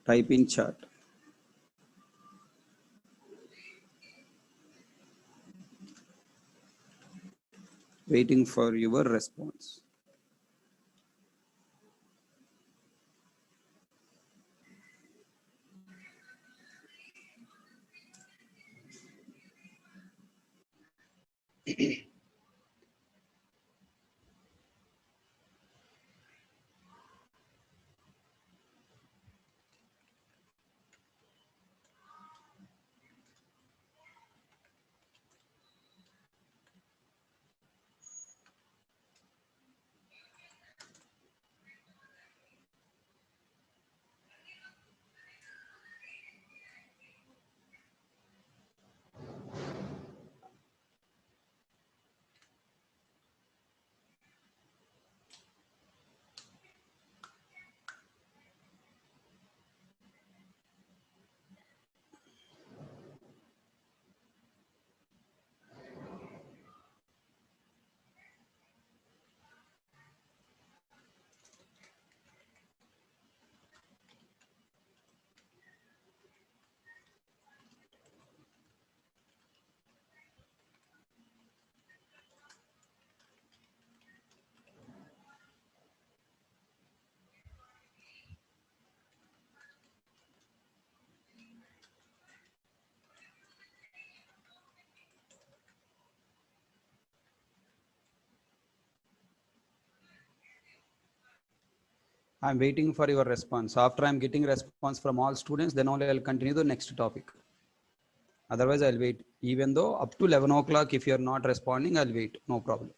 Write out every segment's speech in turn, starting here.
Type in chat. Waiting for your response. I'm waiting for your response. After I'm getting response from all students, then only I'll continue the next topic. Otherwise, I'll wait. Even though up to 11 o'clock, if you're not responding, I'll wait. No problem.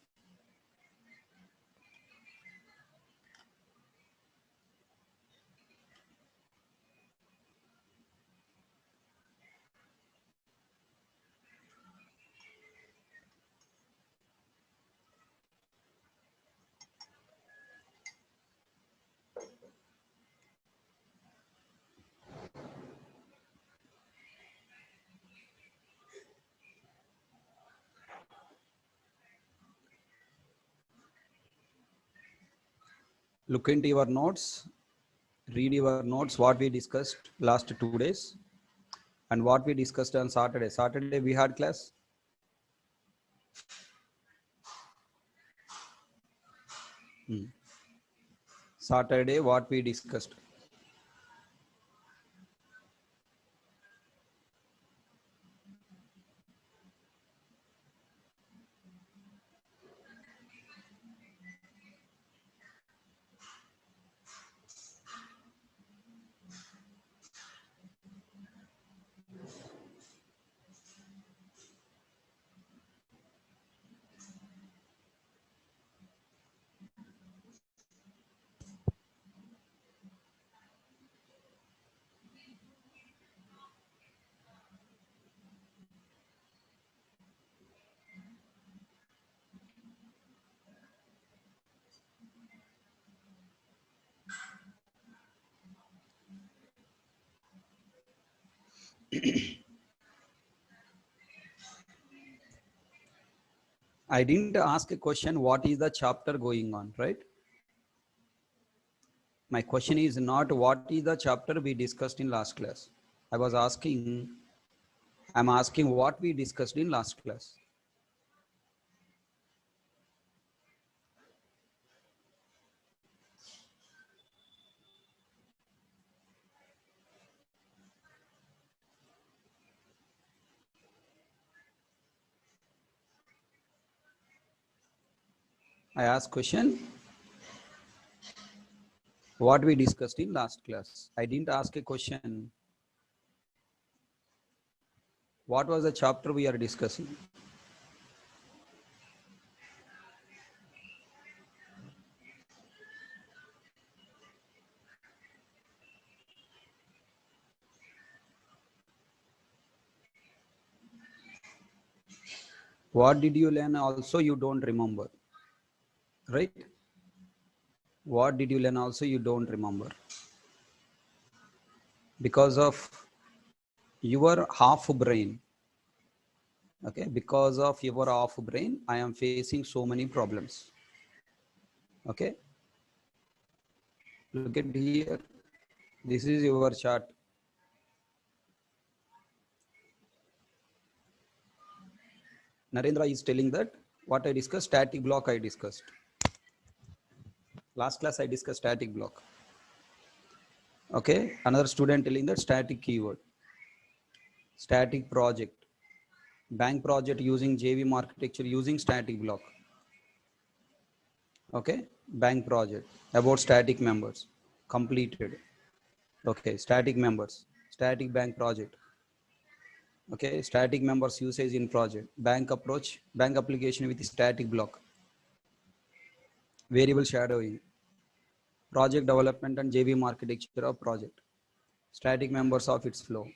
Look into your notes. Read your notes, what we discussed last 2 days and what we discussed on Saturday. Saturday we had class. Saturday what we discussed. I didn't ask a question, what is the chapter going on, right? My question is not what is the chapter we discussed in last class. I'm asking what we discussed in last class. I asked question, what we discussed in last class. I didn't ask a question, what was the chapter we are discussing? What did you learn also you don't remember, right? What did you learn also you don't remember? Because of your half brain. Okay, because of your half brain, I am facing so many problems. Okay, look at here. This is your chart. Narendra is telling that what I discussed, static block I discussed. Last class I discussed static block. Okay, another student telling that static keyword. Static project. Bank project using JVM architecture using static block. Okay, bank project about static members completed. Okay, static members, static bank project. Okay, static members usage in project, bank approach, bank application with static block, variable shadowing, project development and JVM architecture of project, static members of its flow.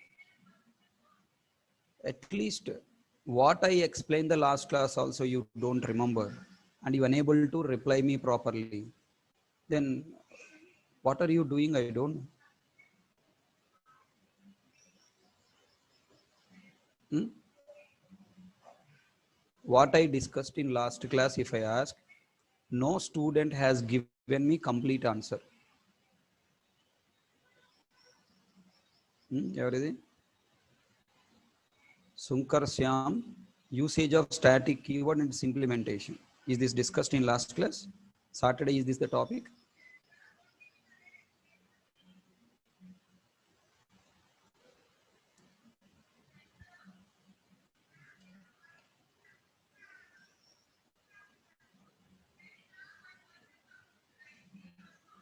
At least what I explained the last class also you don't remember and you unable to reply me properly. Then what are you doing? I don't know. Hmm? What I discussed in last class, if I ask, no student has given me complete answer. Everything. Sunkar Syam, usage of static keyword and its implementation. Is this discussed in last class? Saturday, is this the topic?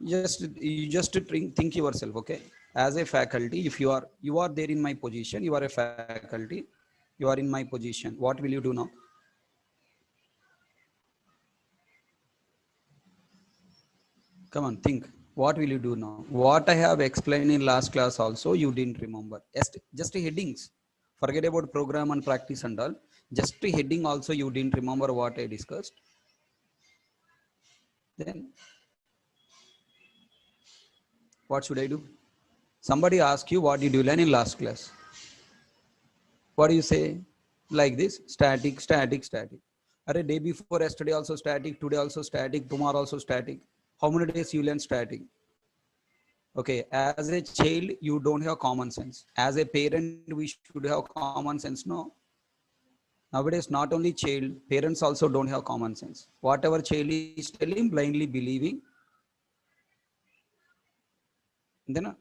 You just think yourself, okay? As a faculty, if you are there in my position, you are a faculty, you are in my position. What will you do now? Come on, think. What will you do now? What I have explained in last class also, you didn't remember. Just headings. Forget about program and practice and all. Just heading also, you didn't remember what I discussed. Then, what should I do? Somebody ask you, what did you learn in last class? What do you say? Like this, static, static, static. Are day before yesterday also static, today also static, tomorrow also static. How many days you learn static? Okay, as a child, you don't have common sense. As a parent, we should have common sense, no? Nowadays, not only child, parents also don't have common sense. Whatever child is telling, blindly believing. Then,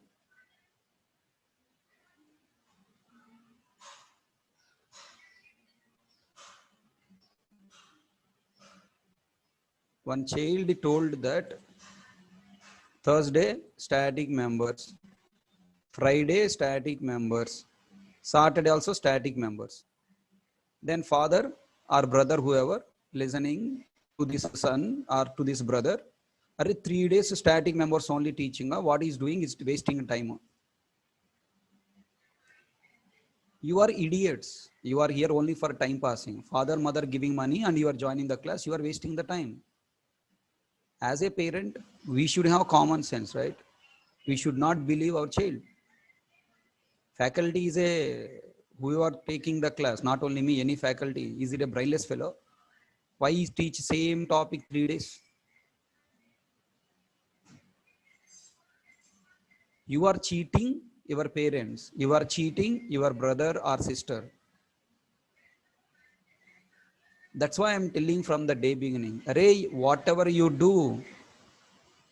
one child told that Thursday, static members. Friday, static members. Saturday also static members. Then father or brother, whoever listening to this son or to this brother, are 3 days static members only teaching. What he's doing is wasting time. You are idiots. You are here only for time passing. Father, mother giving money and you are joining the class. You are wasting the time. As a parent, we should have common sense, right? We should not believe our child. Faculty is who are taking the class, not only me, any faculty. Is it a brainless fellow? Why is teach same topic 3 days? You are cheating your parents. You are cheating your brother or sister. That's why I'm telling from the day beginning. Array, whatever you do,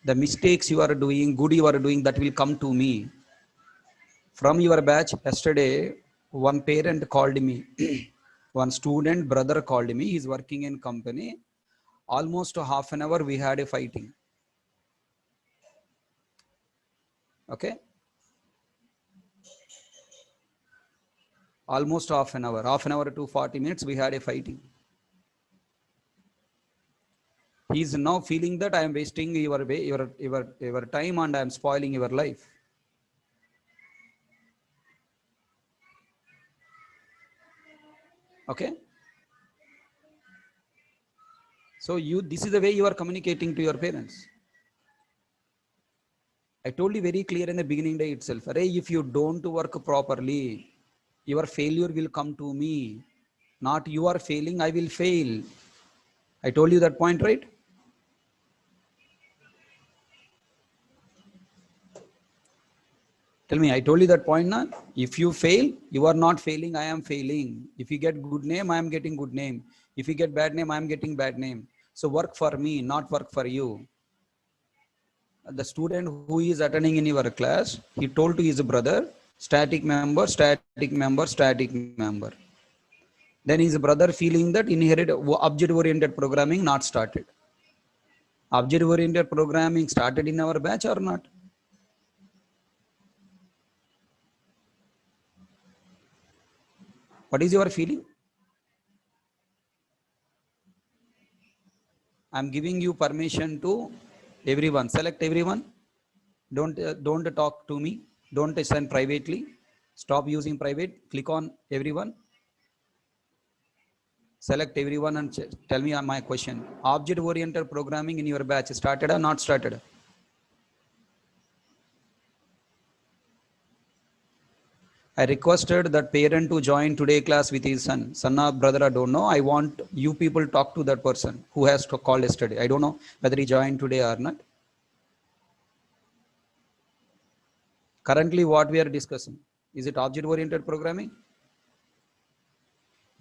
the mistakes you are doing, good you are doing, that will come to me. From your batch, yesterday, one parent called me. One student brother called me. He's working in company. Almost half an hour we had a fighting. Okay. Almost half an hour to 40 minutes we had a fighting. He is now feeling that I am wasting your time and I am spoiling your life. Okay. So this is the way you are communicating to your parents. I told you very clear in the beginning day itself. Array, if you don't work properly, your failure will come to me. Not you are failing, I will fail. I told you that point, right? Tell me, I told you that point now. If you fail, you are not failing, I am failing. If you get good name, I am getting good name. If you get bad name, I am getting bad name. So work for me, not work for you. The student who is attending in your class, he told to his brother, static member, static member, static member. Then his brother feeling that inherit object-oriented programming not started. Object-oriented programming started in our batch or not? What is your feeling? I'm giving you permission to everyone. Select everyone. Don't talk to me. Don't send privately. Stop using private. Click on everyone. Select everyone and tell me my question. Object-oriented programming in your batch started or not started? I requested that parent to join today class with his son. Son or brother, I don't know. I want you people talk to that person who has to call yesterday. I don't know whether he joined today or not. Currently, what we are discussing, is it object-oriented programming?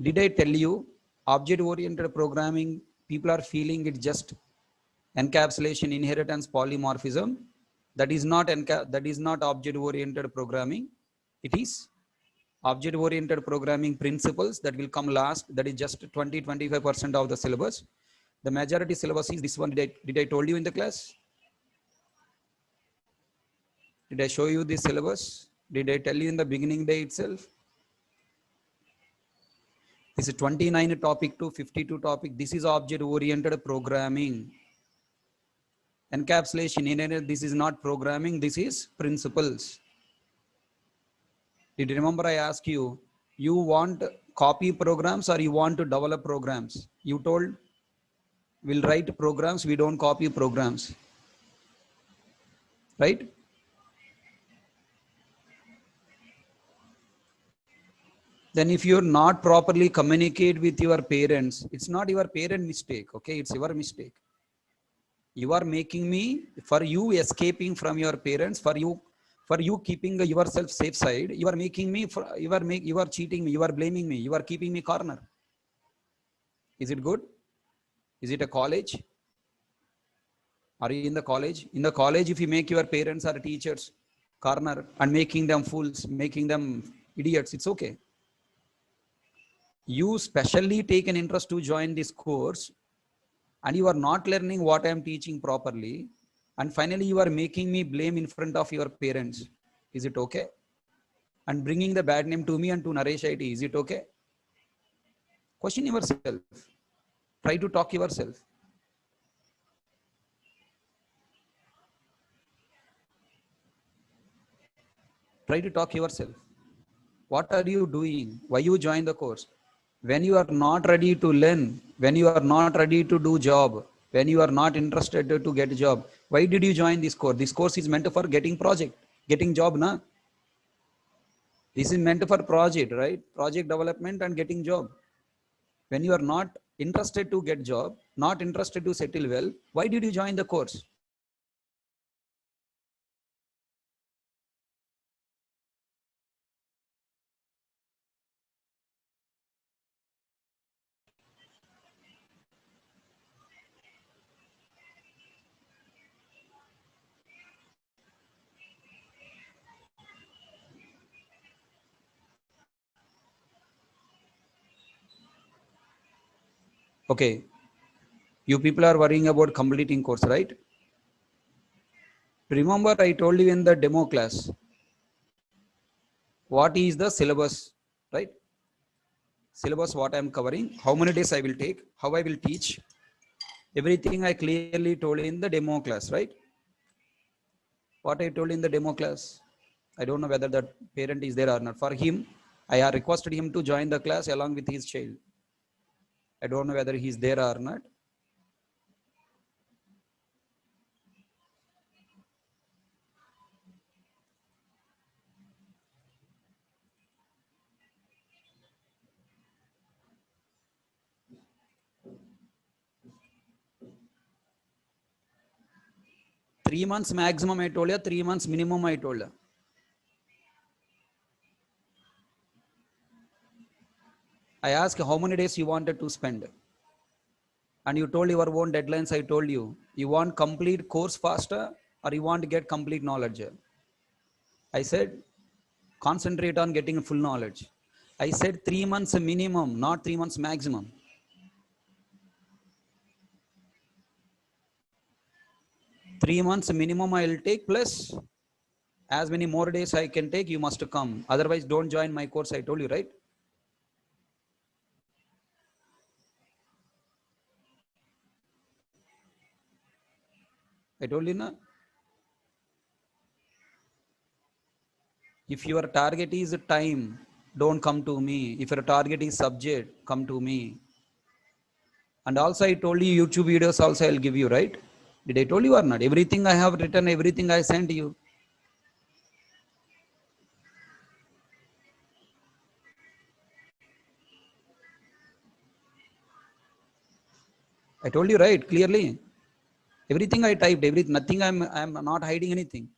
Did I tell you object-oriented programming, people are feeling it just encapsulation, inheritance, polymorphism. That is not object-oriented programming. It is object-oriented programming principles that will come last. That is just 20-25% of the syllabus. The majority syllabus is this one. Did I told you in the class? Did I show you this syllabus? Did I tell you in the beginning day itself? This is 29 topic to 52 topic. This is object-oriented programming. Encapsulation, inherent, this is not programming, this is principles. Did you remember I asked you, you want copy programs or you want to develop programs? You told, we'll write programs, we don't copy programs. Right? Then if you're not properly communicate with your parents, it's not your parent mistake, okay? It's your mistake. You are making me, for you escaping from your parents, for you keeping yourself safe side, you are making me, you are cheating me, you are blaming me, you are keeping me corner. Is it good? Is it a college? Are you in the college? In the college, if you make your parents or teachers corner and making them fools, making them idiots, it's okay. You specially take an interest to join this course and you are not learning what I am teaching properly. And finally, you are making me blame in front of your parents. Is it okay? And bringing the bad name to me and to Naresh IT, is it okay? Question yourself. Try to talk yourself. Try to talk yourself. What are you doing? Why you join the course? When you are not ready to learn, when you are not ready to do job, when you are not interested to get a job, why did you join this course? This course is meant for getting project, getting job, na? This is meant for project, right? Project development and getting job. When you are not interested to get job, not interested to settle well, why did you join the course? Okay, you people are worrying about completing course, right? Remember I told you in the demo class, what is the syllabus, right? Syllabus, what I am covering, how many days I will take, how I will teach, everything I clearly told in the demo class, right? What I told in the demo class, I don't know whether that parent is there or not. For him, I have requested him to join the class along with his child. I don't know whether he's there or not. Three months maximum I told you, 3 months minimum I told you. I asked how many days you wanted to spend. And you told your own deadlines. I told you, you want complete course faster or you want to get complete knowledge. I said, concentrate on getting full knowledge. I said 3 months minimum, not 3 months maximum. Three months minimum I will take, plus as many more days I can take, you must come. Otherwise, don't join my course. I told you, right? I told you, na? If your target is time, don't come to me. If your target is subject, come to me. And also I told you YouTube videos also I'll give you, right? Did I told you or not? Everything I have written, everything I sent you. I told you, right? Clearly. Everything I typed, everything, nothing, I'm not hiding anything.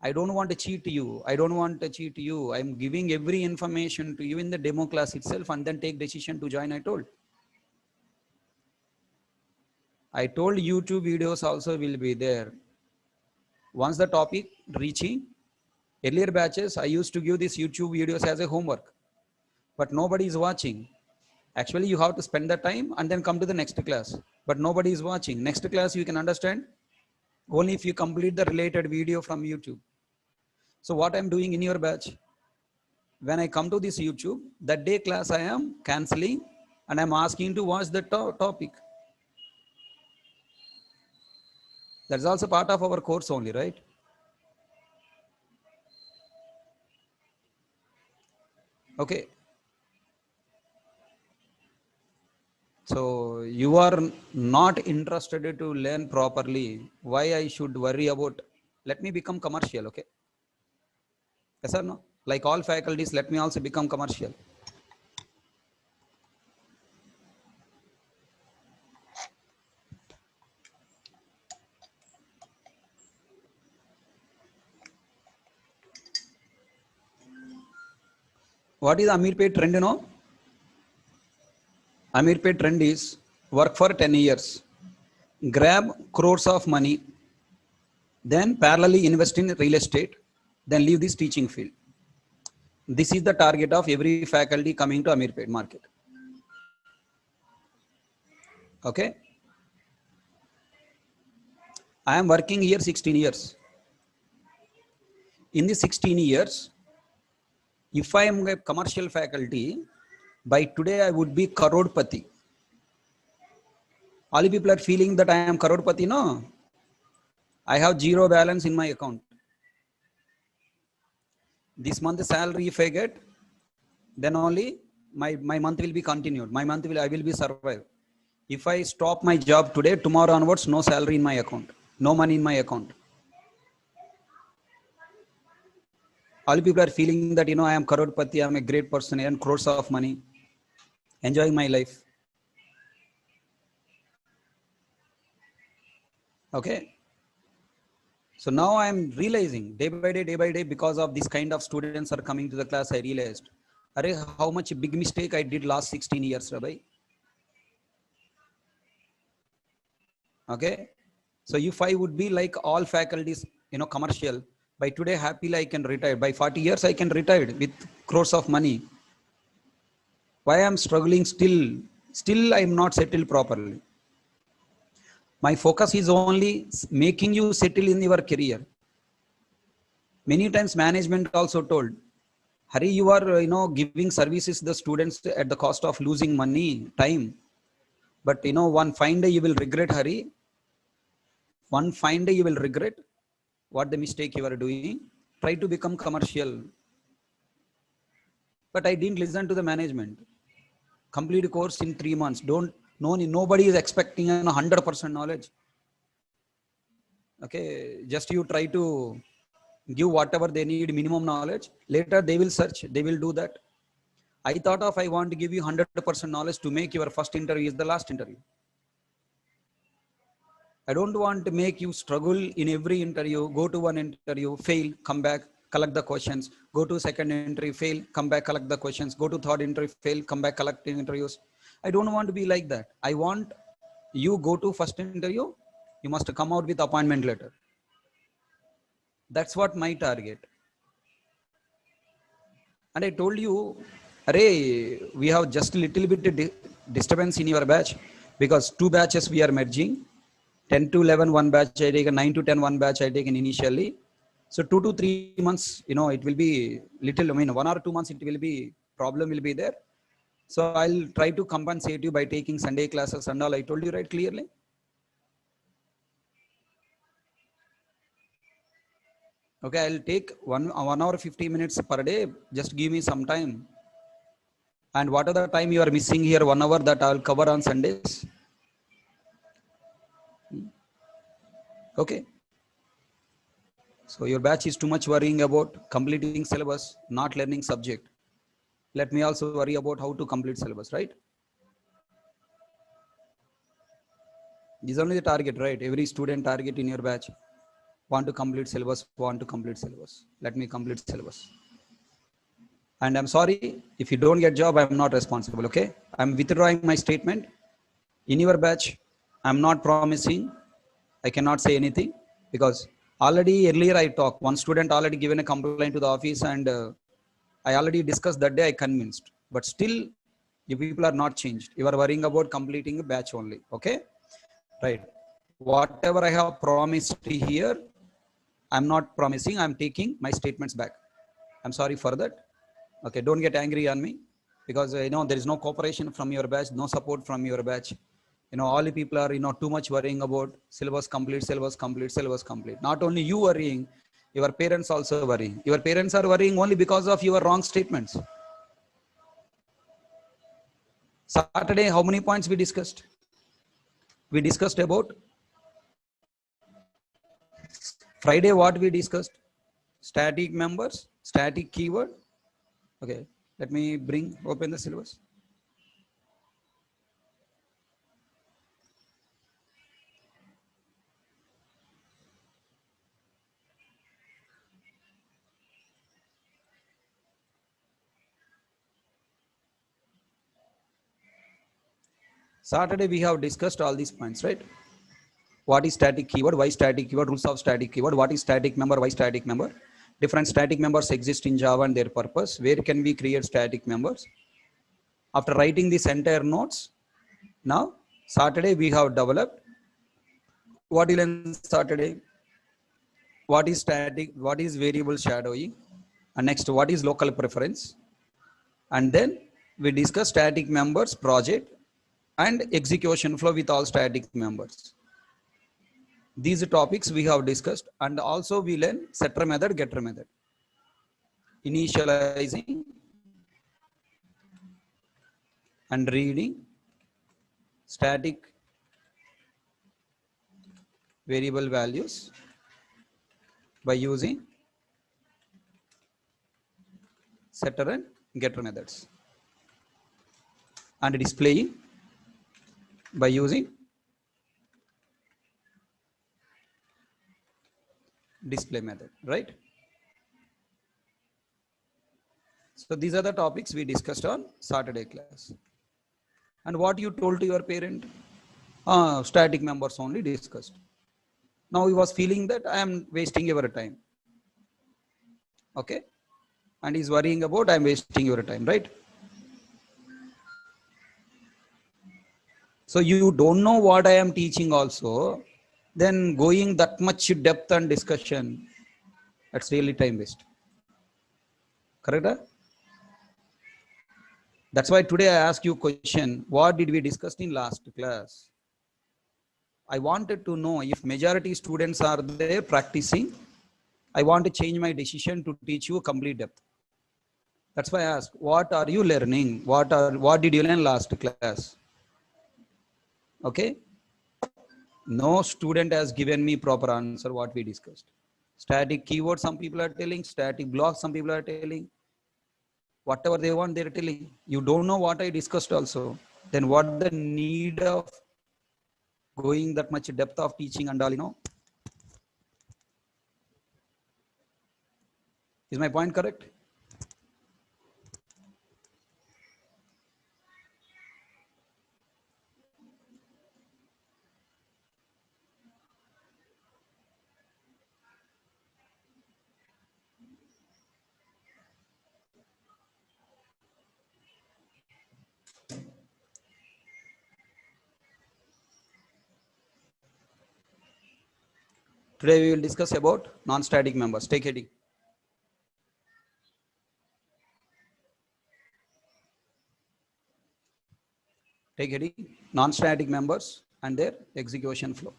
I don't want to cheat you. I don't want to cheat you. I'm giving every information to you in the demo class itself and then take decision to join, I told. I told YouTube videos also will be there. Once the topic reaching, earlier batches, I used to give these YouTube videos as a homework, but nobody is watching. Actually, you have to spend the time and then come to the next class, but nobody is watching. Next class, you can understand only if you complete the related video from YouTube. So what I'm doing in your batch, when I come to this YouTube, that day class I am cancelling and I'm asking to watch the topic. That's also part of our course only, right? Okay. So you are not interested to learn properly. Why I should worry about? Let me become commercial, okay? Yes or no? Like all faculties, let me also become commercial. What is Amirpet trend, you know? Amirpet trend is work for 10 years, grab crores of money, then parallelly invest in real estate, then leave this teaching field. This is the target of every faculty coming to Amirpet market. Okay. I am working here 16 years. In the 16 years, if I am a commercial faculty, by today I would be Karodpati. All people are feeling that I am Karodpati, no? I have zero balance in my account. This month salary if I get, then only my month will be continued. My month will, I will be survive. If I stop my job today, tomorrow onwards, no salary in my account, no money in my account. All people are feeling that, I am Karodpati, I am a great person, I earn crores of money, enjoying my life. Okay. So now I am realizing day by day, because of this kind of students are coming to the class, I realized, how much big mistake I did last 16 years, Rabbi. Okay. So if I would be like all faculties, commercial, by today happily I can retire. By 40 years I can retire with crores of money. Why I'm struggling still I'm not settled properly. My focus is only making you settle in your career. Many times management also told, Hari, you are, giving services to the students at the cost of losing money, time. But, one fine day you will regret, Hari. One fine day you will regret what the mistake you are doing. Try to become commercial. But I didn't listen to the management. Complete course in 3 months. Nobody is expecting 100% knowledge. Okay, just you try to give whatever they need, minimum knowledge. Later they will search, they will do that. I thought of I want to give you 100% knowledge to make your first interview is the last interview. I don't want to make you struggle in every interview, go to one interview, fail, come back, collect the questions, go to second interview, fail, come back, collect the questions, go to third interview, fail, come back, collect interviews. I don't want to be like that. I want you go to first interview, you must come out with appointment letter. That's what my target. And I told you, array, we have just a little bit disturbance in your batch because two batches we are merging. 10 to 11 one batch I taken, 9 to 10 one batch I taken initially. So 2 to 3 months, it will be little, 1 or 2 months it will be, problem will be there. So I'll try to compensate you by taking Sunday classes and all. I told you right clearly. Okay, I'll take 1 hour 50 minutes per day. Just give me some time. And what are the time you are missing here? 1 hour that I'll cover on Sundays. Okay. So your batch is too much worrying about completing syllabus, not learning subject. Let me also worry about how to complete syllabus, right? This is only the target, right? Every student target in your batch. Want to complete syllabus, want to complete syllabus. Let me complete syllabus. And I'm sorry, if you don't get job, I'm not responsible, okay? I'm withdrawing my statement. In your batch, I'm not promising. I cannot say anything because already earlier I talked. One student already given a complaint to the office and I already discussed that day, I convinced. But still, you people are not changed. You are worrying about completing a batch only, okay? Right. Whatever I have promised here, I'm not promising. I'm taking my statements back. I'm sorry for that. Okay, don't get angry on me because there is no cooperation from your batch, no support from your batch. All the people are too much worrying about syllabus complete, syllabus complete, syllabus complete. Not only you worrying, your parents also worrying. Your parents are worrying only because of your wrong statements. Saturday, how many points we discussed? We discussed about Friday. What we discussed? Static members, static keyword. Okay, let me open the syllabus. Saturday we have discussed all these points, right? What is static keyword? Why static keyword? Rules of static keyword. What is static member? Why static member? Different static members exist in Java and their purpose. Where can we create static members? After writing this entire notes, now Saturday we have developed. What you learn Saturday? What is static? What is variable shadowing? And next, what is local preference? And then we discuss static members project and execution flow with all static members. These topics we have discussed, and also we learn setter method, getter method, initializing and reading static variable values by using setter and getter methods, and displaying by using display method, right? So these are the topics we discussed on Saturday class. And what you told to your parent? Static members only discussed. Now he was feeling that I am wasting your time. Okay? And he's worrying about I am wasting your time, right? So you don't know what I am teaching also, then going that much depth and discussion, that's really time waste. Correct? That's why today I ask you a question. What did we discuss in last class? I wanted to know if majority students are there practicing. I want to change my decision to teach you complete depth. That's why I asked, what are you learning? What did you learn last class? Okay. No student has given me proper answer what we discussed. Static keyword, some people are telling. Static block, some people are telling. Whatever they want, they're telling. You don't know what I discussed also. Then what the need of going that much depth of teaching and all, Is my point correct? Today we will discuss about non-static members. Take heading. Take heading, non-static members and their execution flow.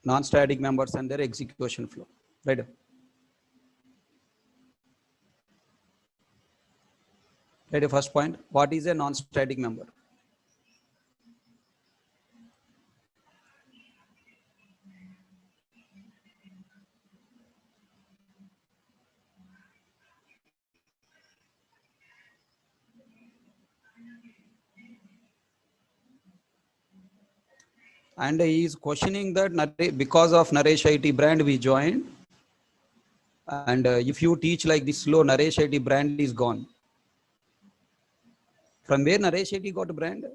Non-static members and their execution flow. Right. Right. First point, what is a non-static member? And he is questioning that because of Naresh IT brand we joined. And if you teach like this slow, Naresh IT brand is gone. From where Naresh IT got brand?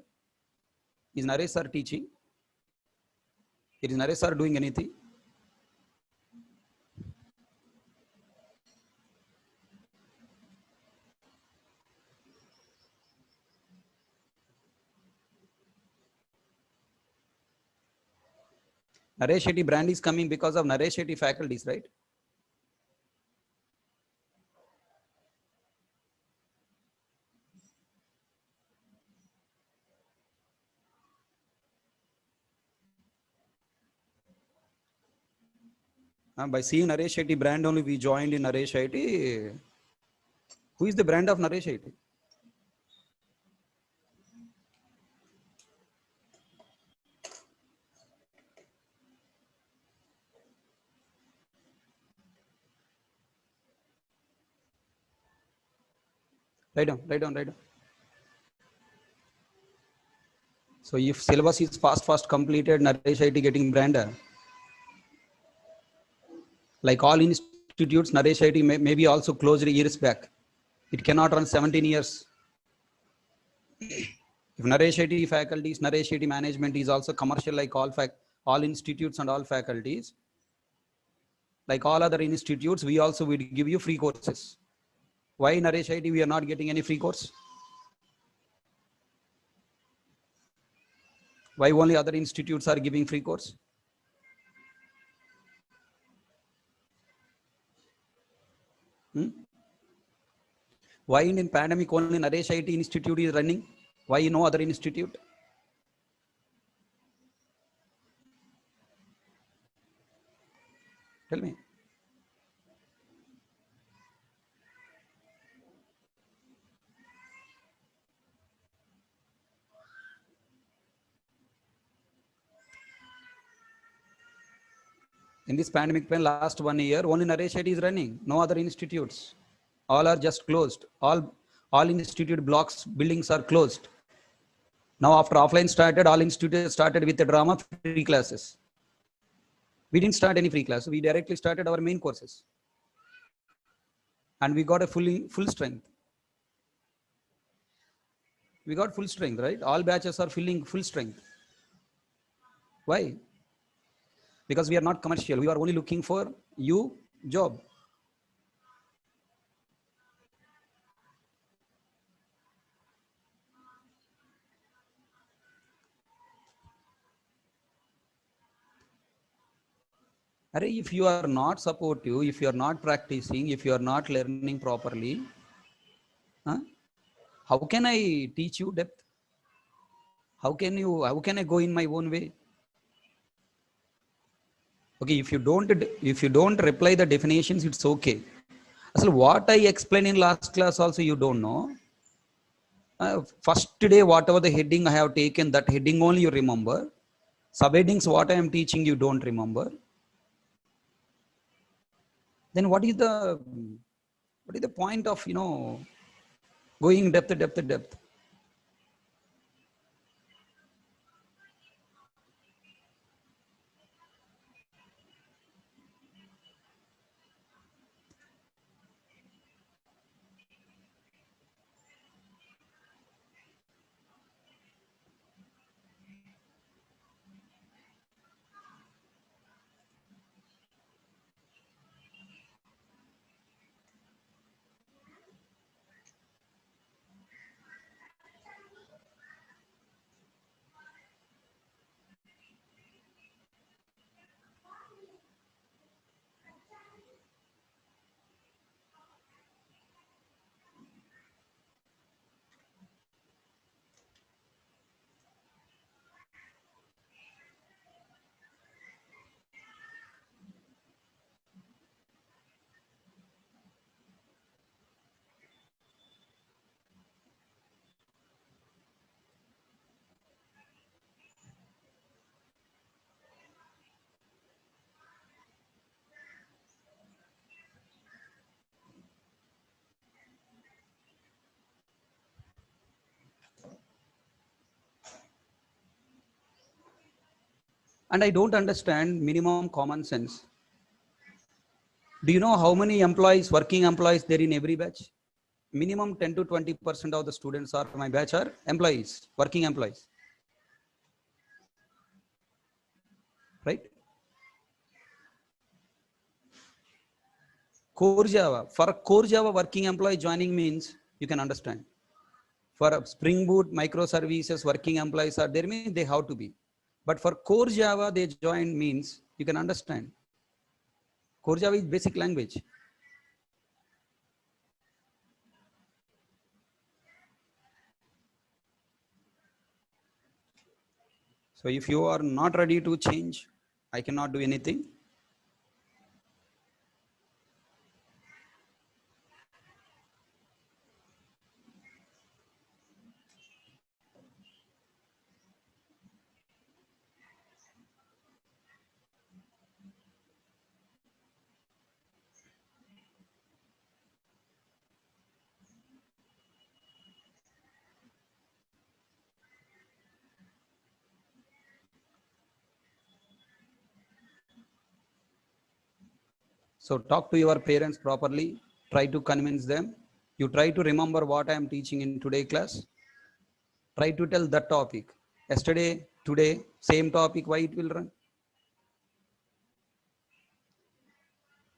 Is Naresh sir teaching? Is Naresh sir doing anything? Naresh Shetty brand is coming because of Naresh Shetty faculties, right? By seeing Naresh Shetty brand only, we joined in Naresh Shetty. Who is the brand of Naresh Shetty? Write down, write down, write down. So if syllabus is fast completed, Naresh IT getting brand. Like all institutes, Naresh IT may be also closed years back. It cannot run 17 years. If Naresh IT faculties, Naresh IT management is also commercial like all institutes and all faculties. Like all other institutes, we also would give you free courses. Why Naresh IT we are not getting any free course? Why only other institutes are giving free course? Why in pandemic only Naresh IT institute is running? Why no other institute? Tell me. In this pandemic plan, last 1 year, only Naresh IT is running. No other institutes. All are just closed. All institute blocks, buildings are closed. Now after offline started, all institutes started with the drama free classes. We didn't start any free class. We directly started our main courses. And we got a full strength. We got full strength, right? All batches are filling full strength. Why? Because we are not commercial. We are only looking for you job. If you are not supportive, if you are not practicing, if you are not learning properly, how can I teach you depth? How can I go in my own way? Okay, if you don't reply the definitions, it's okay. So what I explained in last class also you don't know. First day, whatever the heading I have taken, that heading only you remember. Subheadings, what I am teaching, you don't remember. Then what is the point of Going depth. And I don't understand minimum common sense. Do you know how many employees, working employees there in every batch? Minimum 10 to 20% of the students are my batch are employees, working employees. Right? Core Java. For a core Java working employee joining means you can understand. For a Spring Boot microservices working employees are there means they have to be. But for core Java they join means you can understand. Core Java is basic language. So if you are not ready to change, I cannot do anything. So talk to your parents properly. Try to convince them. You try to remember what I am teaching in today's class. Try to tell that topic. Yesterday, today, same topic, why it will run?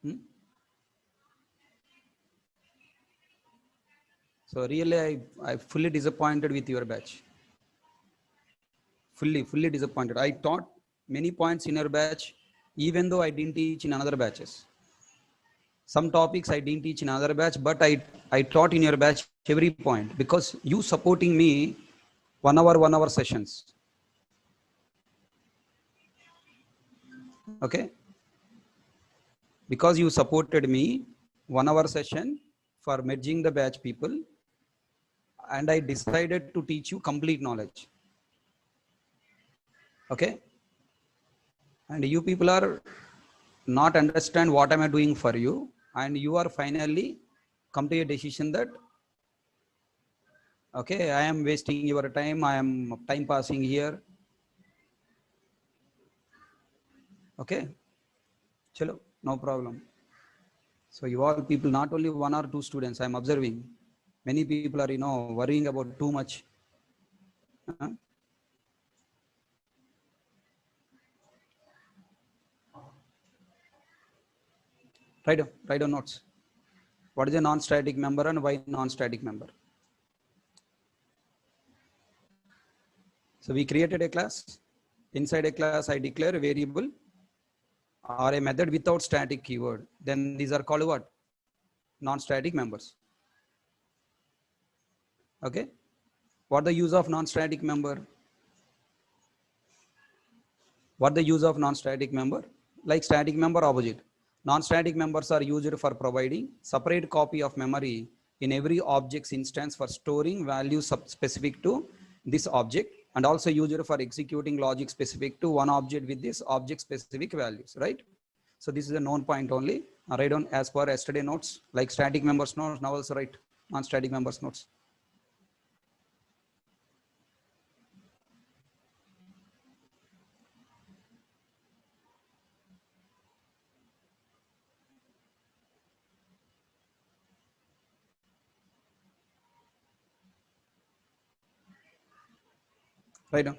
Hmm? So really, I fully disappointed with your batch. Fully disappointed. I taught many points in your batch, even though I didn't teach in another batches. Some topics I didn't teach in another batch, but I taught in your batch every point because you supporting me 1 hour sessions. Okay. Because you supported me 1 hour session for merging the batch people, and I decided to teach you complete knowledge. Okay. And you people are not understand what am I doing for you, and you are finally come to a decision that okay, I am wasting your time, I am time passing here. Okay, chalo, no problem. So you all people, not only 1 or 2 students, I am observing. Many people are, worrying about too much. Write down notes. What is a non-static member and why non-static member? So we created a class. Inside a class, I declare a variable or a method without static keyword. Then these are called what? Non-static members. Okay. What the use of non-static member? What the use of non-static member? Like static member opposite. Non-static members are used for providing separate copy of memory in every object's instance for storing values specific to this object, and also used for executing logic specific to one object with this object specific values, right? So this is a known point only. Write down as per yesterday notes, like static members notes, now also write non-static members notes. Right now.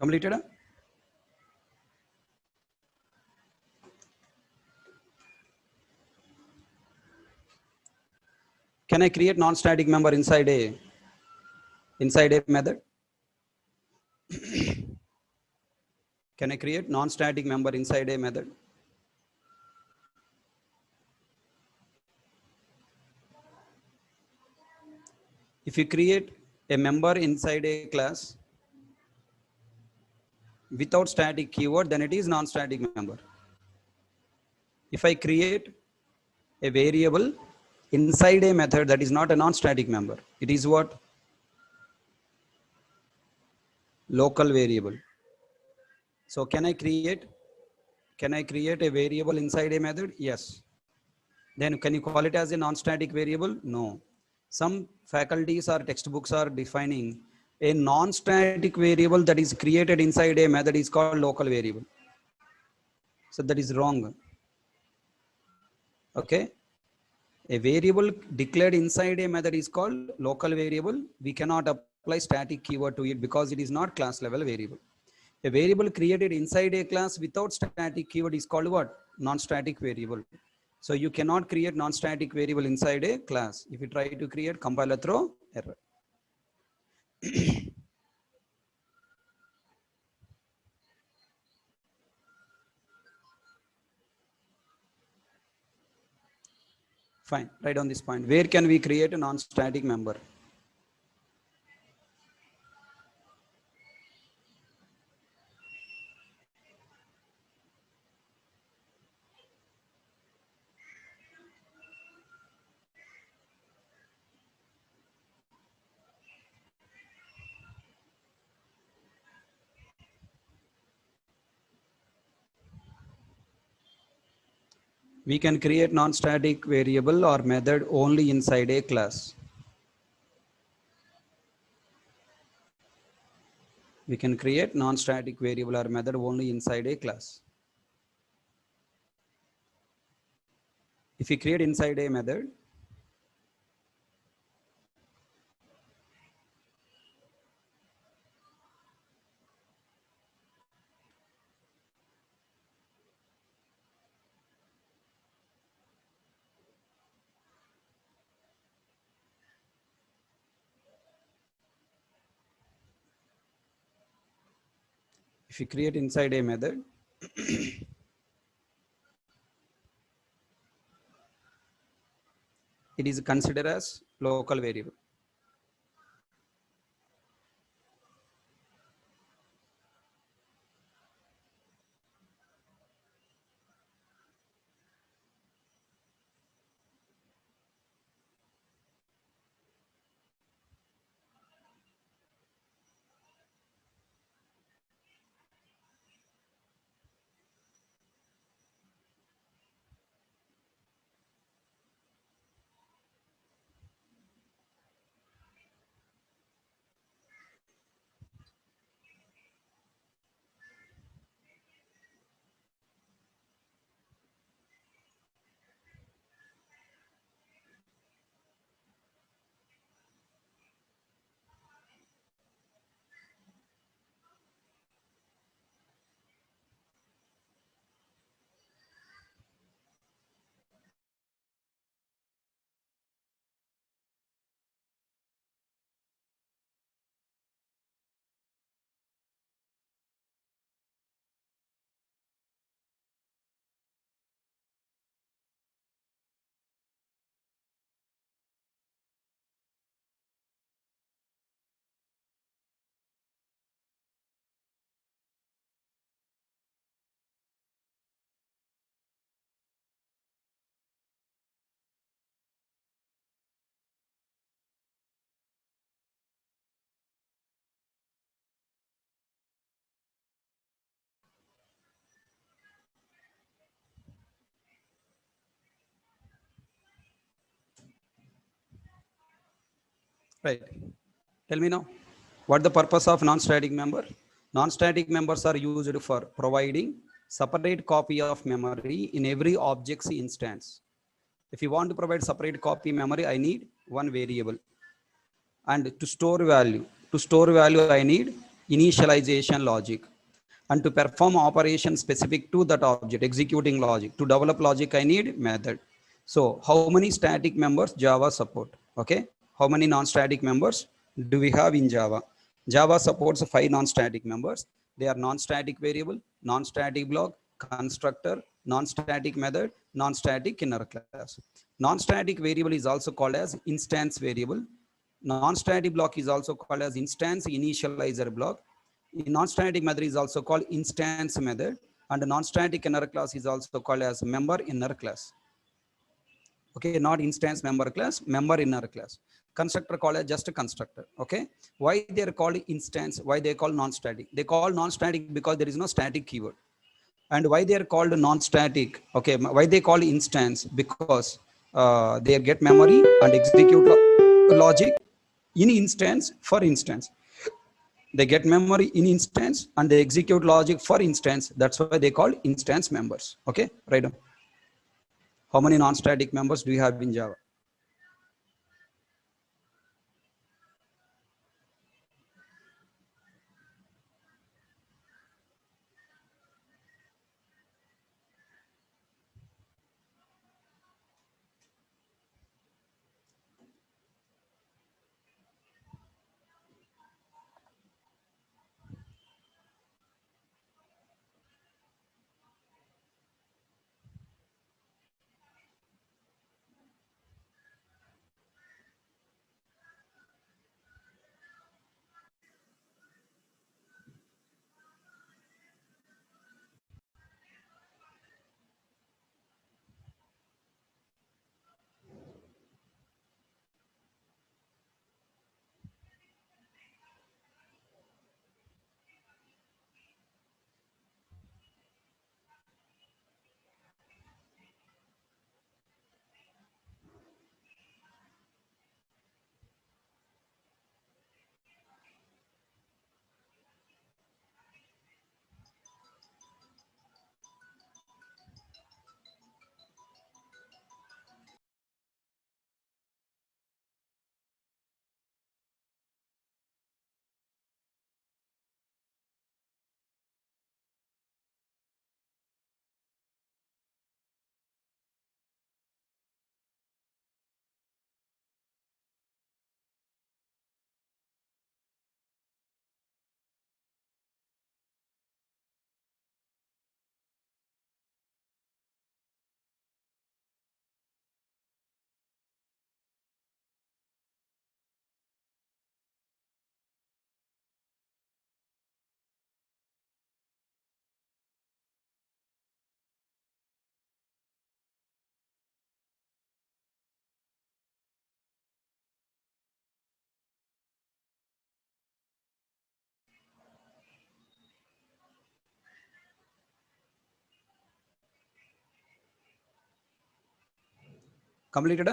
Completed? Can I create non-static member inside a method? Can I create non-static member inside a method? If you create a member inside a class without static keyword, then it is non-static member. If I create a variable inside a method, that is not a non-static member. It is what? Local variable. So can I create a variable inside a method? Yes. Then can you call it as a non-static variable? No. Some faculties or textbooks are defining a non-static variable that is created inside a method is called local variable. So that is wrong. Okay. A variable declared inside a method is called local variable. We cannot apply static keyword to it because it is not class level variable. A variable created inside a class without static keyword is called what? Non-static variable. So you cannot create non-static variable inside a class. If you try to create, compiler throw error. Fine, right on this point. Where can we create a non-static member? We can create non-static variable or method only inside a class. We can create non-static variable or method only inside a class. If we create inside a method, if you create inside a method, it is considered as local variable. Right. Tell me now, what the purpose of non-static member? Non-static members are used for providing separate copy of memory in every object's instance. If you want to provide separate copy memory, I need one variable. And to store value, I need initialization logic. And to perform operation specific to that object, executing logic. To develop logic, I need method. So how many static members Java support? Okay. How many non-static members do we have in Java? Java supports 5 non-static members. They are non-static variable, non-static block, constructor, non-static method, non-static inner class. Non-static variable is also called as instance variable. Non-static block is also called as instance initializer block. Non-static method is also called instance method, and non-static inner class is also called as member inner class. Okay, not instance member class, member inner class. Constructor called as just a constructor. Okay, why they are called instance? Why they call non-static? They call non-static because there is no static keyword. And why they are called non-static? Okay, why they call instance? Because they get memory and execute logic in instance for instance. They get memory in instance and they execute logic for instance. That's why they call instance members. Okay, right on. How many non-static members do you have in Java? Completed?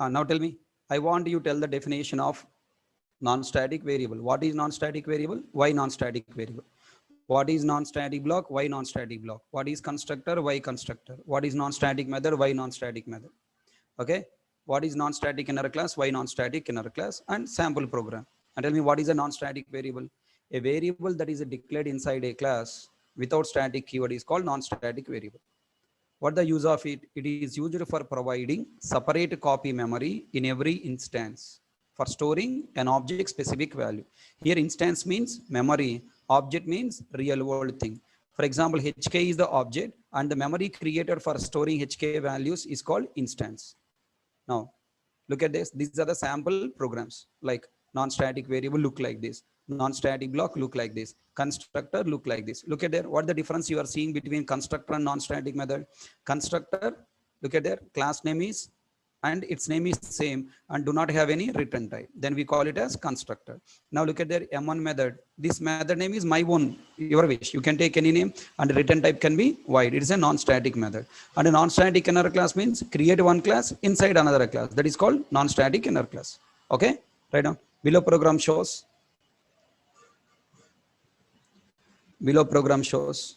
Now tell me, I want you to tell the definition of non-static variable. What is non-static variable? Why non-static variable? What is non-static block? Why non-static block? What is constructor? Why constructor? What is non-static method? Why non-static method? Okay. What is non-static inner class? Why non-static inner class? And sample program. And tell me, what is a non-static variable? A variable that is declared inside a class without static keyword is called non-static variable. What the use of it? It is used for providing separate copy memory in every instance for storing an object specific value. Here instance means memory, object means real world thing. For example, HK is the object and the memory created for storing HK values is called instance. Now, look at this. These are the sample programs like non-static variable look like this. Non-static block look like this. Constructor look like this. Look at there. What the difference you are seeing between constructor and non-static method? Constructor, look at there. Class name is and its name is same and do not have any return type, then we call it as constructor. Now look at their M1 method. This method name is my own, your wish, you can take any name, and return type can be void. It is a non-static method. And a non-static inner class means create one class inside another class, that is called non-static inner class. Okay, right now below program shows, below program shows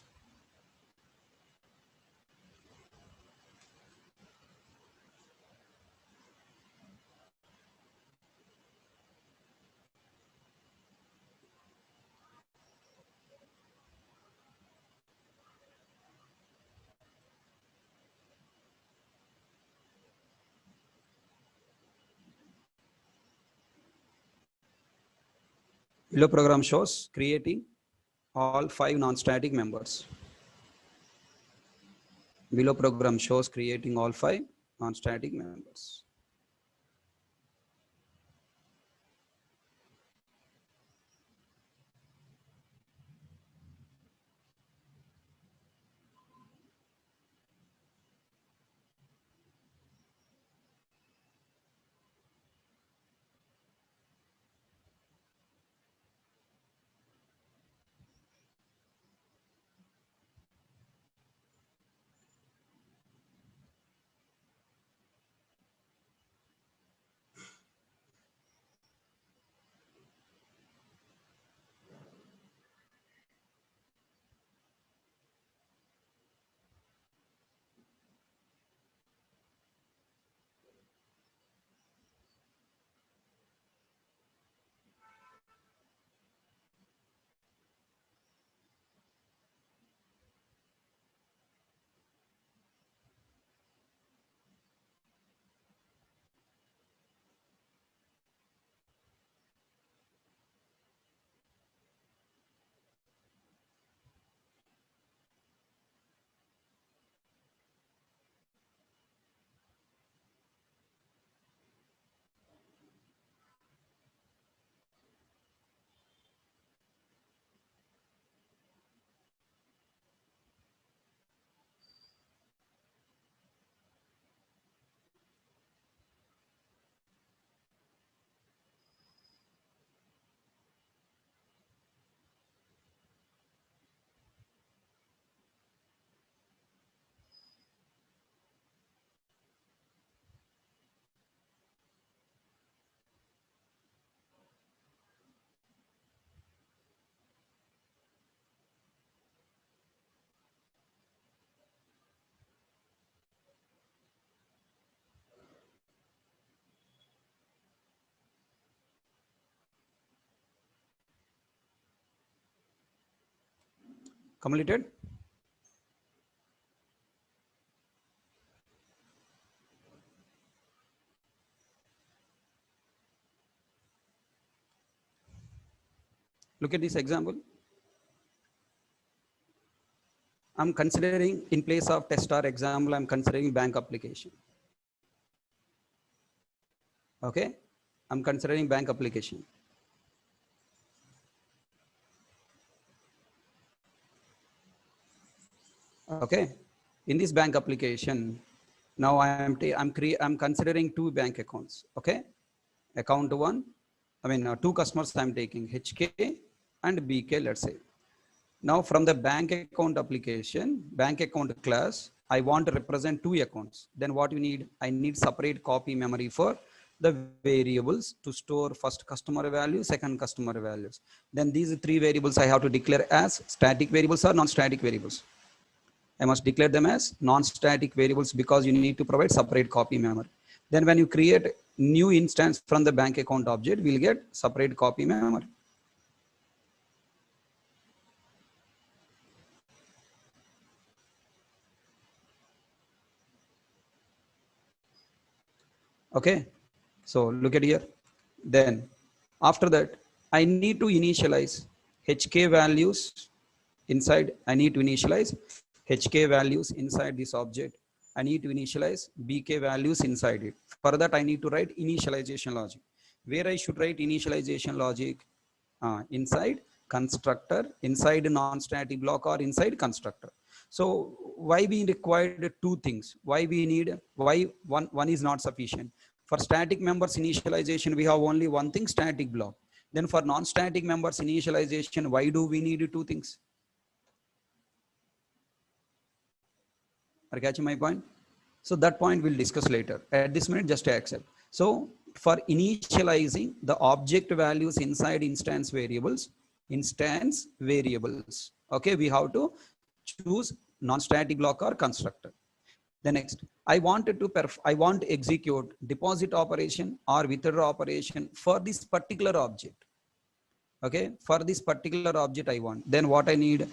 below program shows creating all 5 non-static members. Below program shows creating all 5 non-static members. Completed? Look at this example. I'm considering in place of test or example, I'm considering bank application. Okay, I'm considering bank application. Okay, in this bank application, now I'm considering 2 bank accounts. Okay, account 1, two customers I'm taking, HK and BK, let's say. Now from the bank account application, bank account class, I want to represent 2 accounts. Then what you need? I need separate copy memory for the variables to store first customer value, second customer values. Then these 3 variables I have to declare as static variables or non-static variables. I must declare them as non-static variables because you need to provide separate copy memory. Then when you create new instance from the bank account object, we'll get separate copy memory. Okay, so look at here. Then after that, I need to initialize HK values inside. I need to initialize HK values inside this object. I need to initialize BK values inside it. For that, I need to write initialization logic. Where I should write initialization logic? Inside constructor, inside non-static block, or inside constructor. So why we required two things? Why we need, why one is not sufficient? For static members initialization, we have only one thing, static block. Then for non-static members initialization, why do we need two things? Are you catching my point? So that point we'll discuss later. At this minute, just accept. So for initializing the object values inside instance variables, okay, we have to choose non-static block or constructor. The next, I want to execute deposit operation or withdraw operation for this particular object. Okay, for this particular object I want, then what I need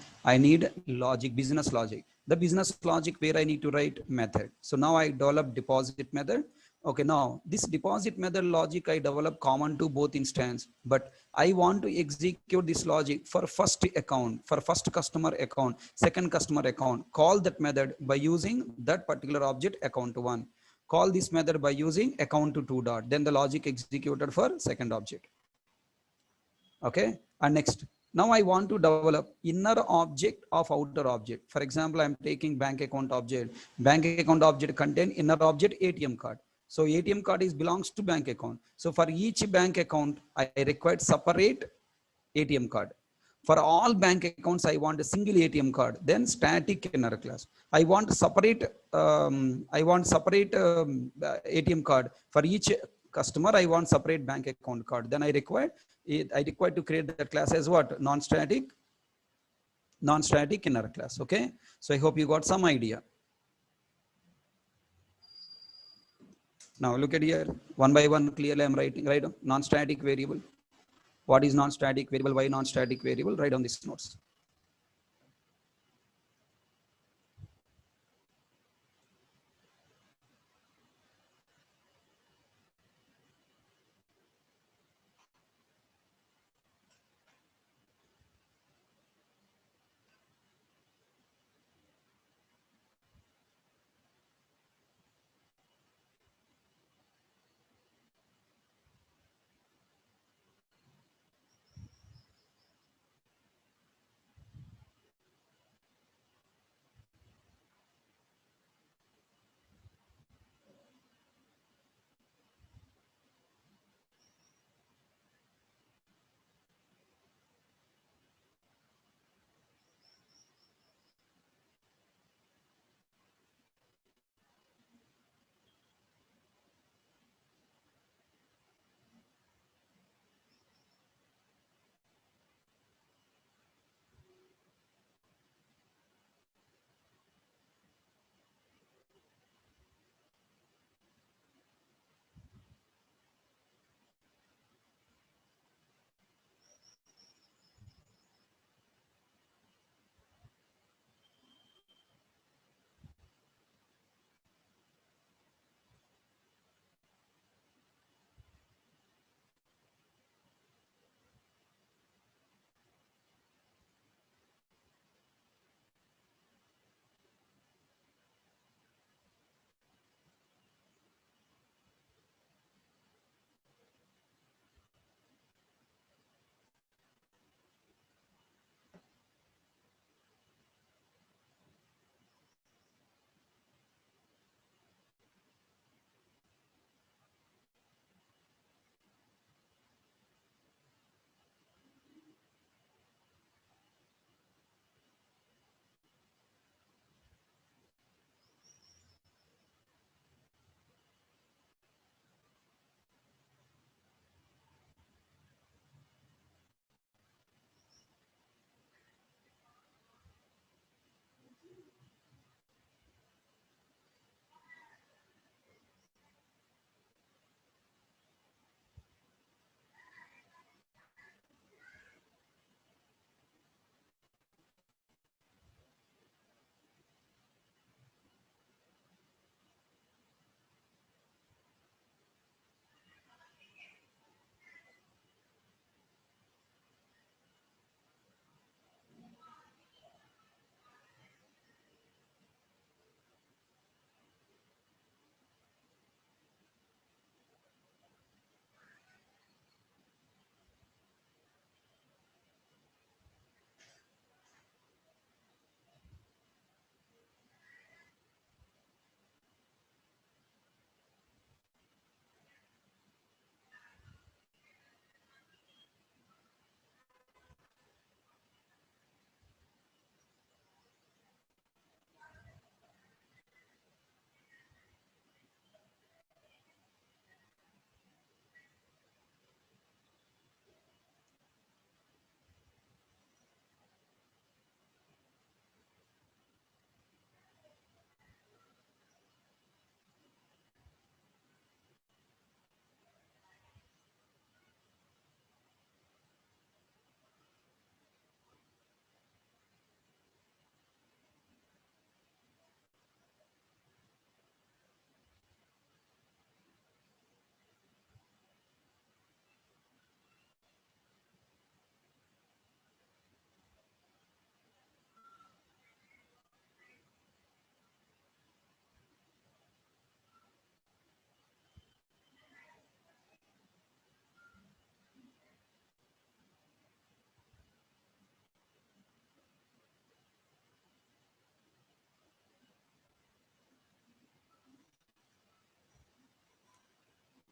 logic, business logic. The business logic where I need to write method. So now I develop deposit method. Okay, now this deposit method logic I develop common to both instance, but I want to execute this logic for first account, for first customer account, second customer account. Call that method by using that particular object account to one. Call this method by using account to two dot, then the logic executed for second object. Okay, and next, now I want to develop inner object of outer object. For example, I'm taking bank account object. Bank account object contain inner object ATM card. So ATM card is belongs to bank account. So for each bank account I require separate ATM card. For all bank accounts I want a single ATM card, then static inner class. I want separate ATM card for each customer. I want separate bank account card. Then I require to create that class as what? Non-static inner class. Okay, so I hope you got some idea. Now look at here, one by one clearly I'm writing, right? Non-static variable. What is non-static variable? Why non-static variable? Write on these notes.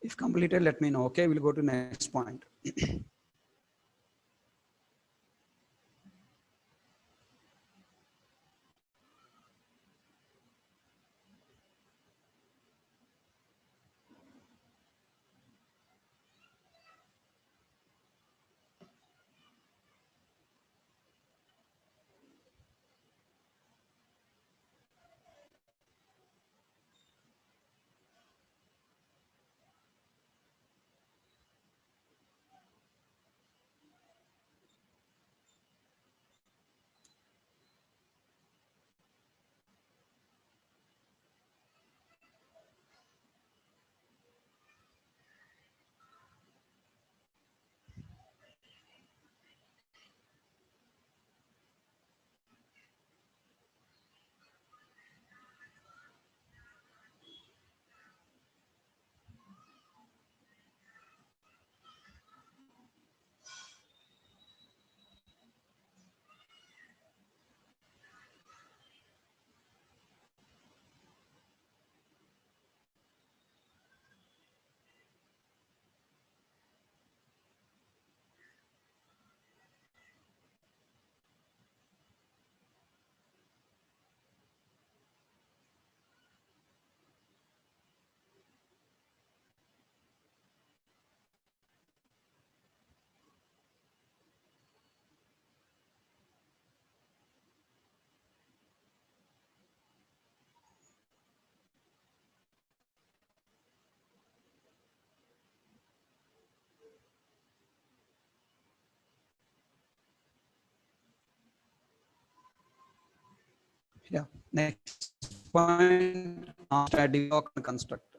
If completed, let me know. Okay, we'll go to next point. Yeah. Next point, static block and constructor.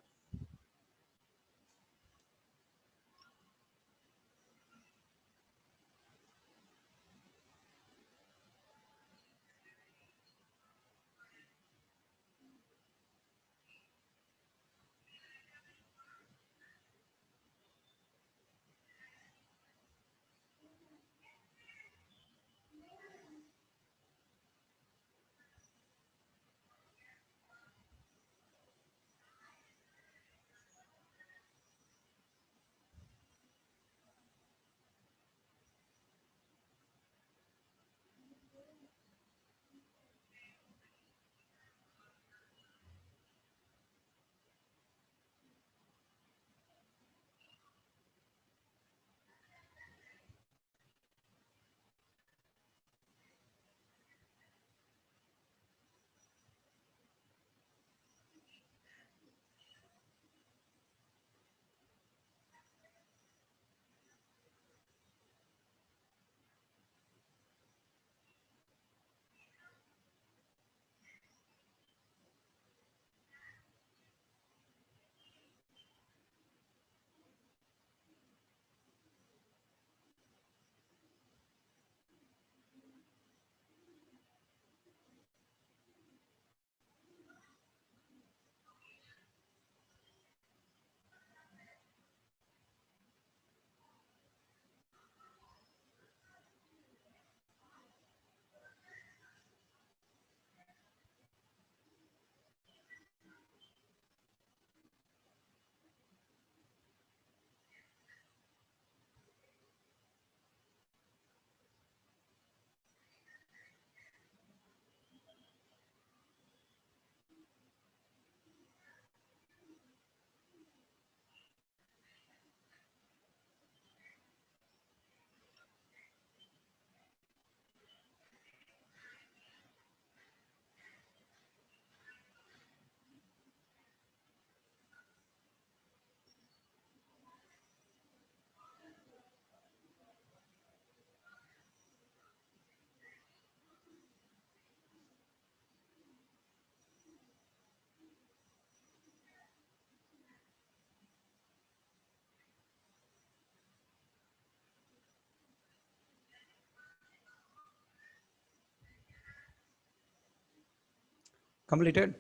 Completed.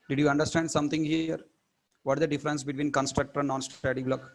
Did you understand something here? What is the difference between constructor and non-static block?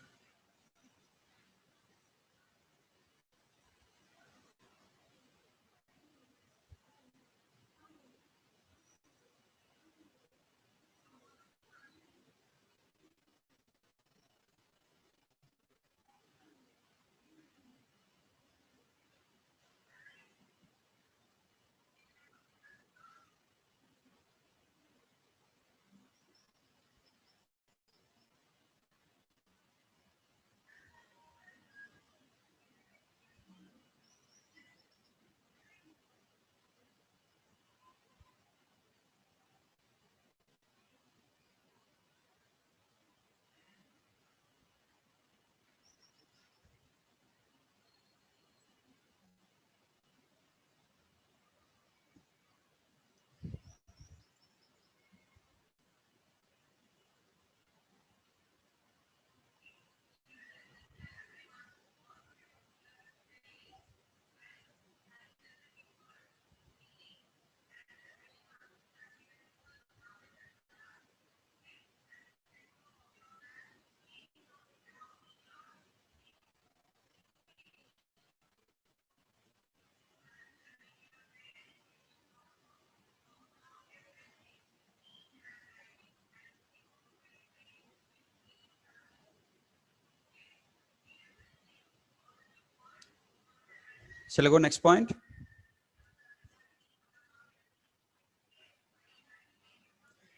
Shall I go next point?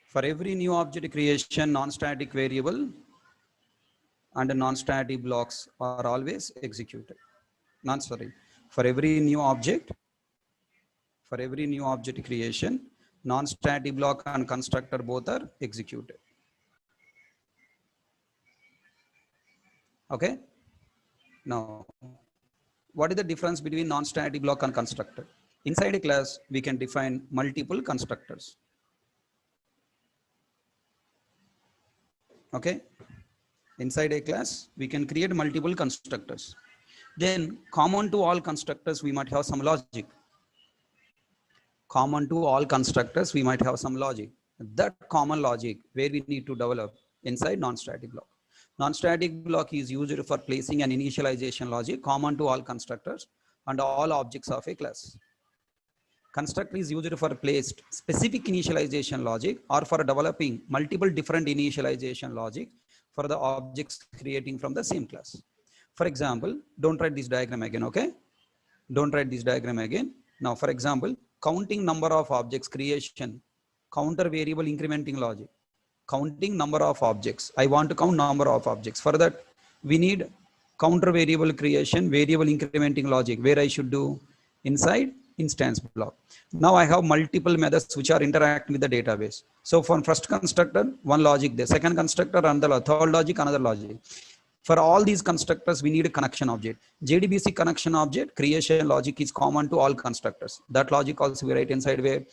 For every new object creation, non-static variable and non-static blocks are always executed. For every new object, creation, non-static block and constructor both are executed. Okay. Now, what is the difference between non-static block and constructor? Inside a class, we can define multiple constructors. Okay. Inside a class, we can create multiple constructors. Then common to all constructors, we might have some logic. Common to all constructors, we might have some logic. That common logic where we need to develop inside non-static block. Non-static block is used for placing an initialization logic common to all constructors and all objects of a class. Constructor is used for placed specific initialization logic or for developing multiple different initialization logic for the objects creating from the same class. For example, don't write this diagram again, okay? Don't write this diagram again. Now, for example, counting number of objects creation, counter variable incrementing logic, counting number of objects. I want to count number of objects. For that, we need counter variable creation, variable incrementing logic, where I should do inside instance block. Now I have multiple methods which are interacting with the database. So for first constructor, one logic there, second constructor, another, third logic, another logic. For all these constructors, we need a connection object. JDBC connection object creation logic is common to all constructors. That logic also we write inside where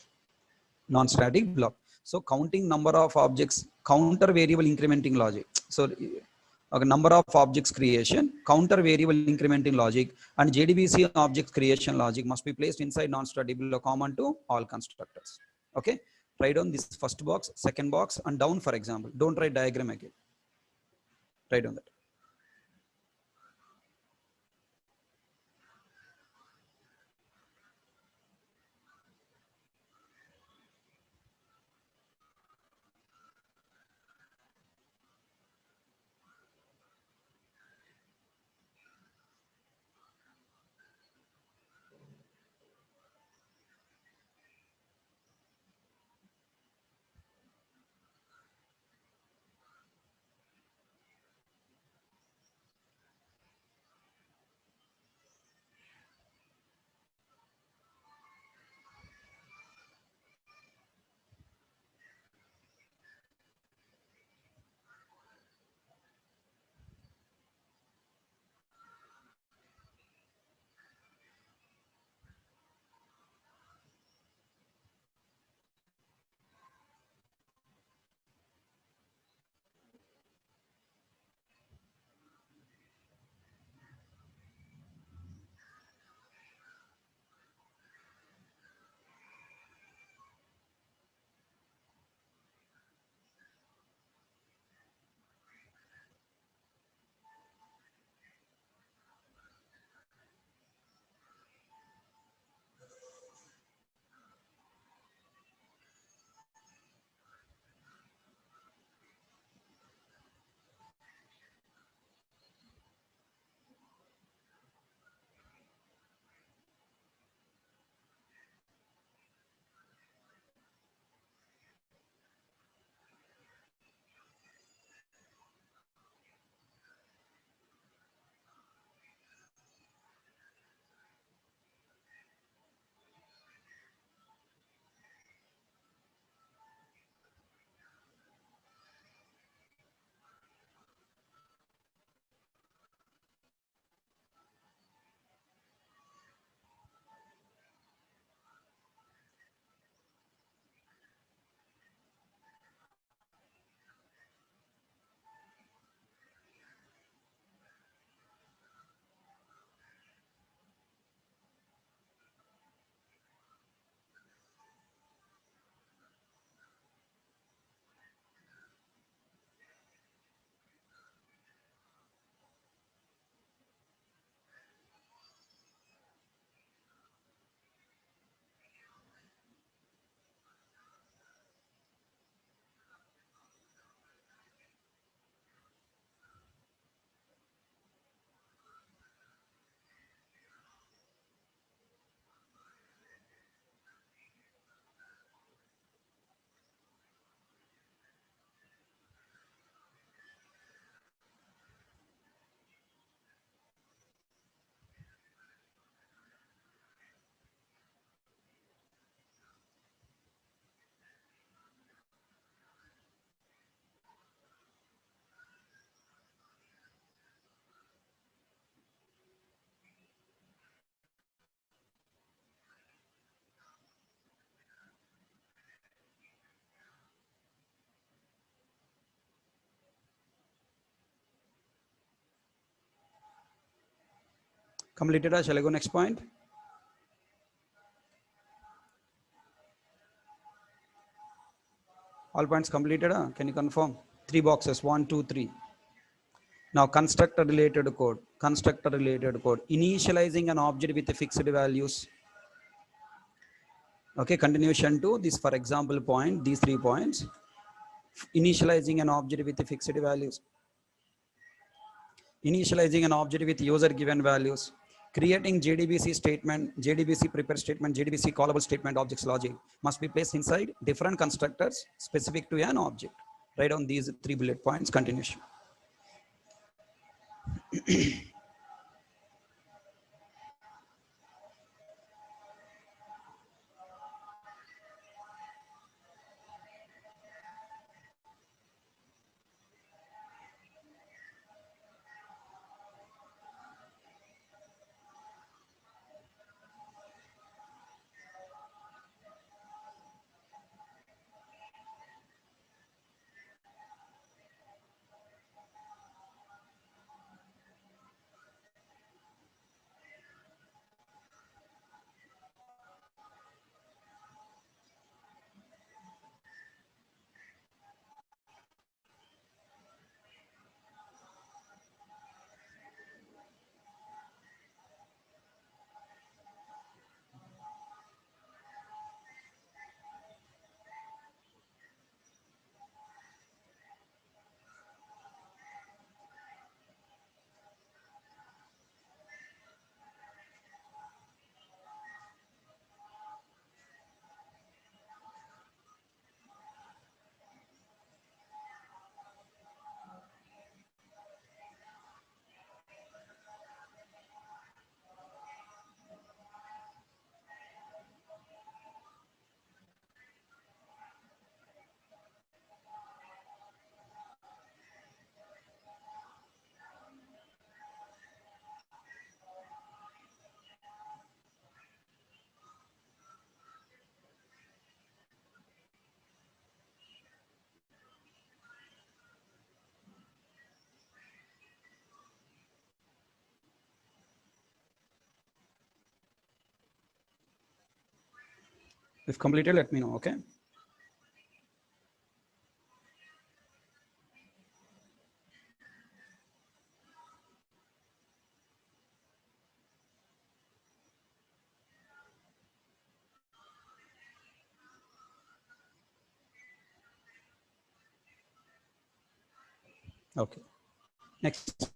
non-static block. So counting number of objects, counter variable incrementing logic. So number of objects creation, counter variable incrementing logic, and JDBC objects creation logic must be placed inside non-static block common to all constructors. Okay, write down this first box, second box, and down, for example. Don't write diagram again. Write down that. Completed. Shall I go next point? All points completed. Can you confirm? 3 boxes. 1, 2, 3. Now constructor related code. Constructor related code. Initializing an object with fixed values. Okay, continuation to this, for example, point, these 3 points. Initializing an object with fixed values. Initializing an object with user given values. Creating JDBC statement, JDBC prepare statement, JDBC callable statement objects logic must be placed inside different constructors specific to an object. Write down these 3 bullet points, continuation. If completed, let me know, okay? Okay. Next.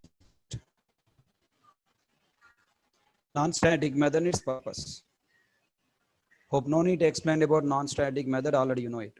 Non-static method, its purpose. Hope no need to explain about non-static method, already you know it.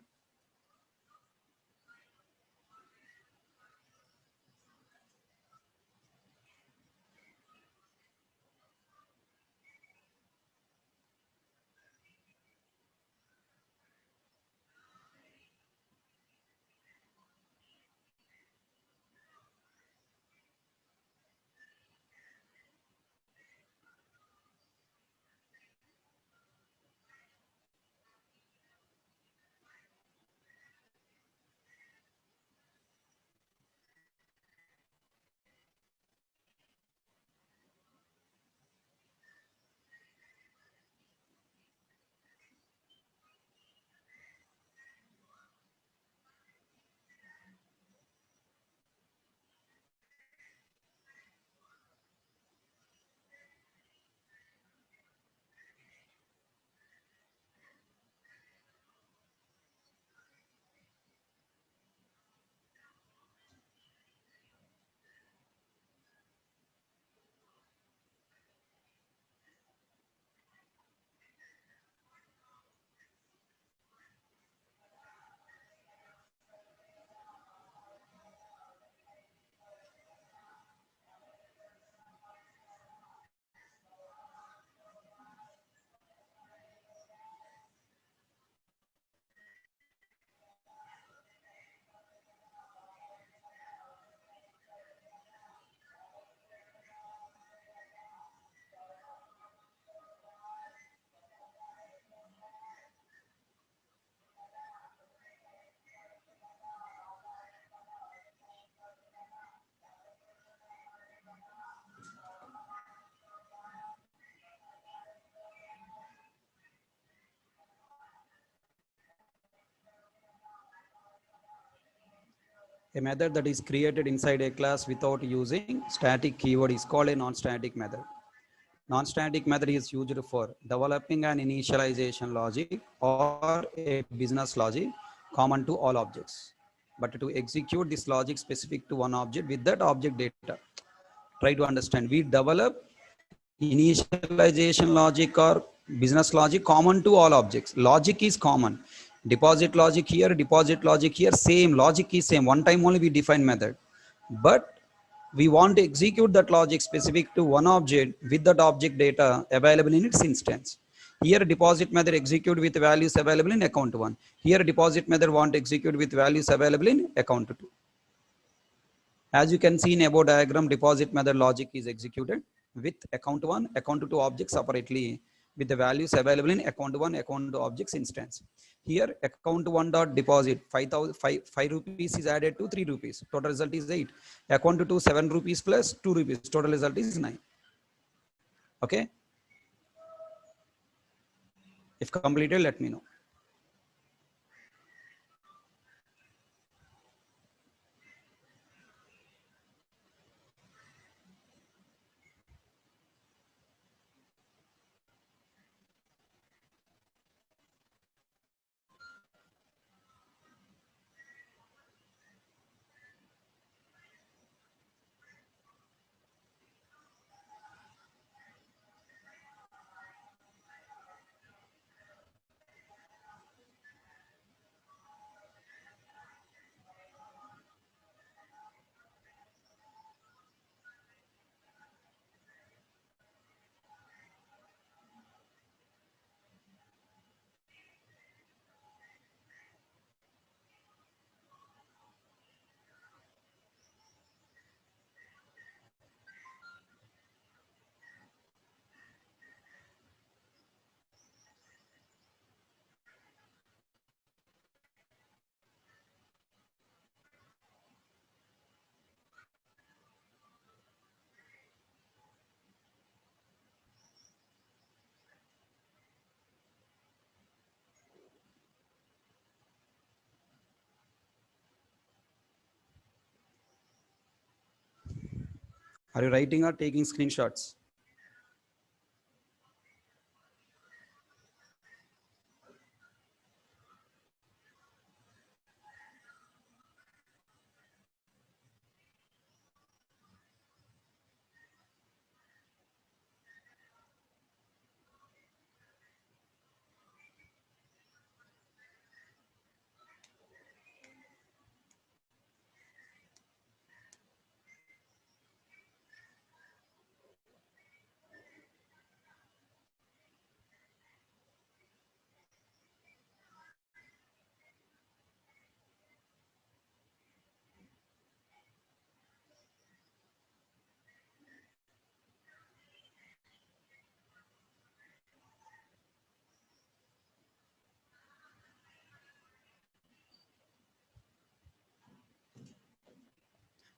A method that is created inside a class without using static keyword is called a non-static method. Non-static method is used for developing an initialization logic or a business logic common to all objects. But to execute this logic specific to one object with that object data. Try to understand. We develop initialization logic or business logic common to all objects. Logic is common. Deposit logic here, same. Logic is same. One time only we define method. But we want to execute that logic specific to one object with that object data available in its instance. Here deposit method execute with values available in account 1. Here deposit method want to execute with values available in account 2. As you can see in above diagram, deposit method logic is executed with account 1, account 2 objects separately with the values available in account 1, account 2 objects instance. Here account 1 dot deposit 5 rupees is added to 3 rupees. Total result is 8. Account 2 7 rupees plus 2 rupees. Total result is 9. Okay. If completed, let me know. Are you writing or taking screenshots?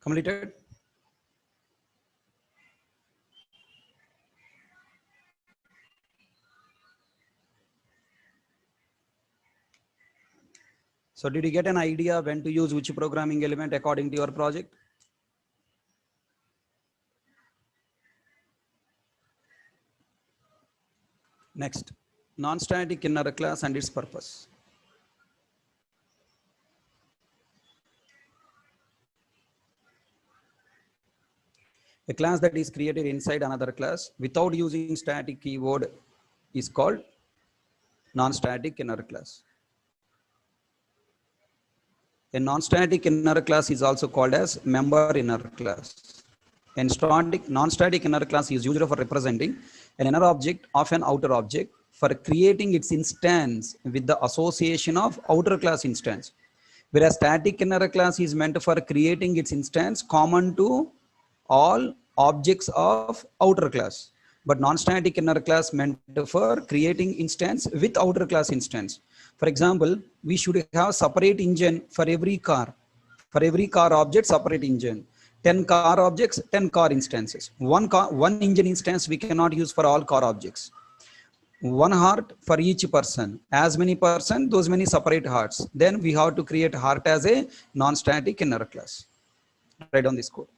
Completed? So did you get an idea when to use which programming element according to your project? Next, non-static inner class and its purpose. A class that is created inside another class without using static keyword is called non-static inner class. A non-static inner class is also called as member inner class. A non-static inner class is used for representing an inner object of an outer object for creating its instance with the association of outer class instance. Whereas static inner class is meant for creating its instance common to all objects of outer class. But non-static inner class meant for creating instance with outer class instance. For example, we should have separate engine for every car. For every car object, separate engine. 10 car objects, 10 car instances. One engine instance we cannot use for all car objects. one heart for each person. As many person, those many separate hearts. Then we have to create heart as a non-static inner class. Write down this code.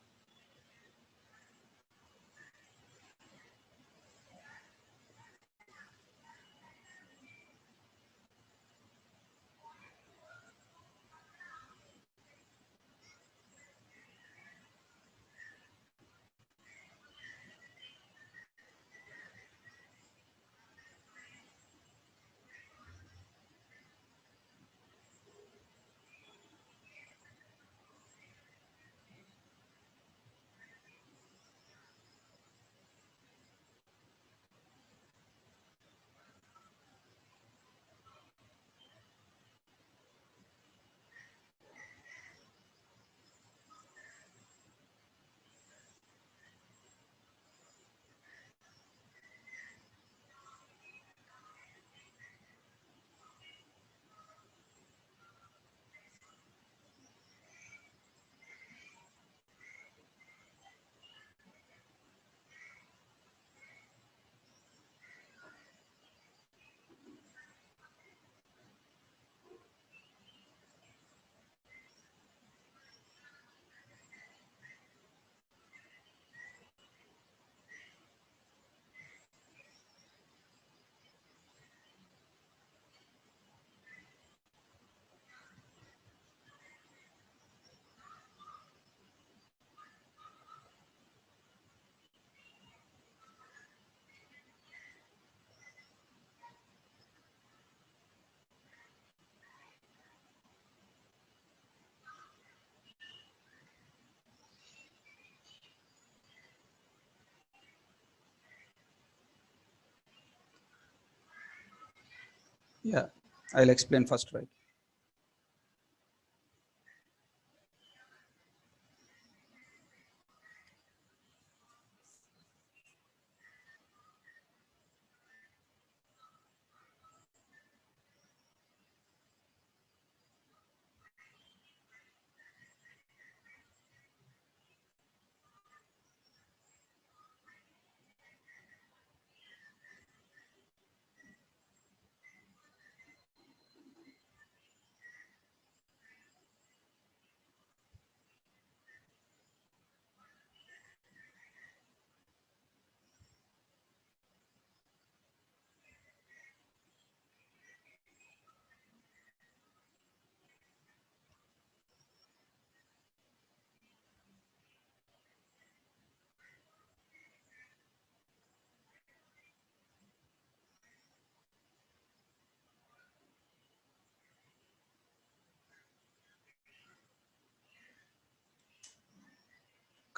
Yeah, I'll explain first, right?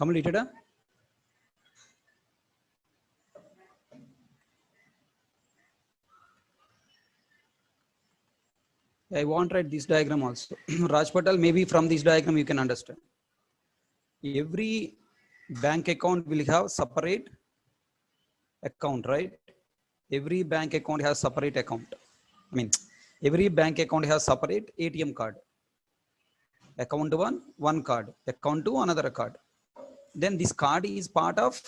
Completed? I want to write this diagram also. Raj Patel, maybe from this diagram you can understand. Every bank account will have separate account, right? Every bank account has separate account. I mean, every bank account has separate ATM card. Account one card. Account two, another card. Then this card is a part of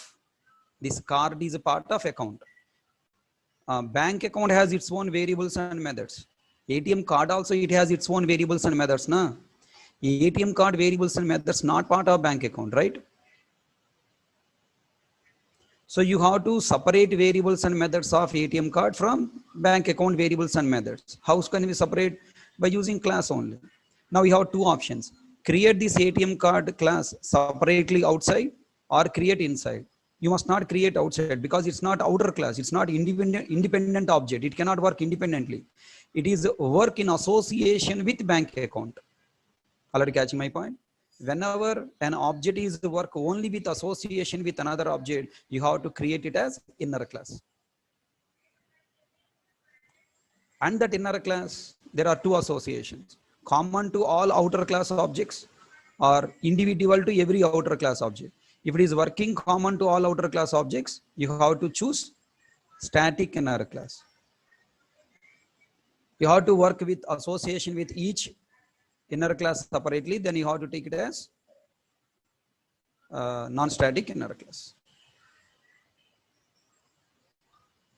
account. Bank account has its own variables and methods. ATM card also it has its own variables and methods. Na? ATM card variables and methods not part of bank account, right? So you have to separate variables and methods of ATM card from bank account variables and methods. How can we separate? By using class only. Now you have two options. Create this ATM card class separately outside or create inside. You must not create outside because it's not outer class. It's not independent object. It cannot work independently. It is work in association with bank account. Already catching my point? Whenever an object is the work only with association with another object, you have to create it as inner class. And that inner class, there are two associations. Common to all outer class objects or individual to every outer class object. If it is working common to all outer class objects, you have to choose static inner class. You have to work with association with each inner class separately, then you have to take it as non-static inner class.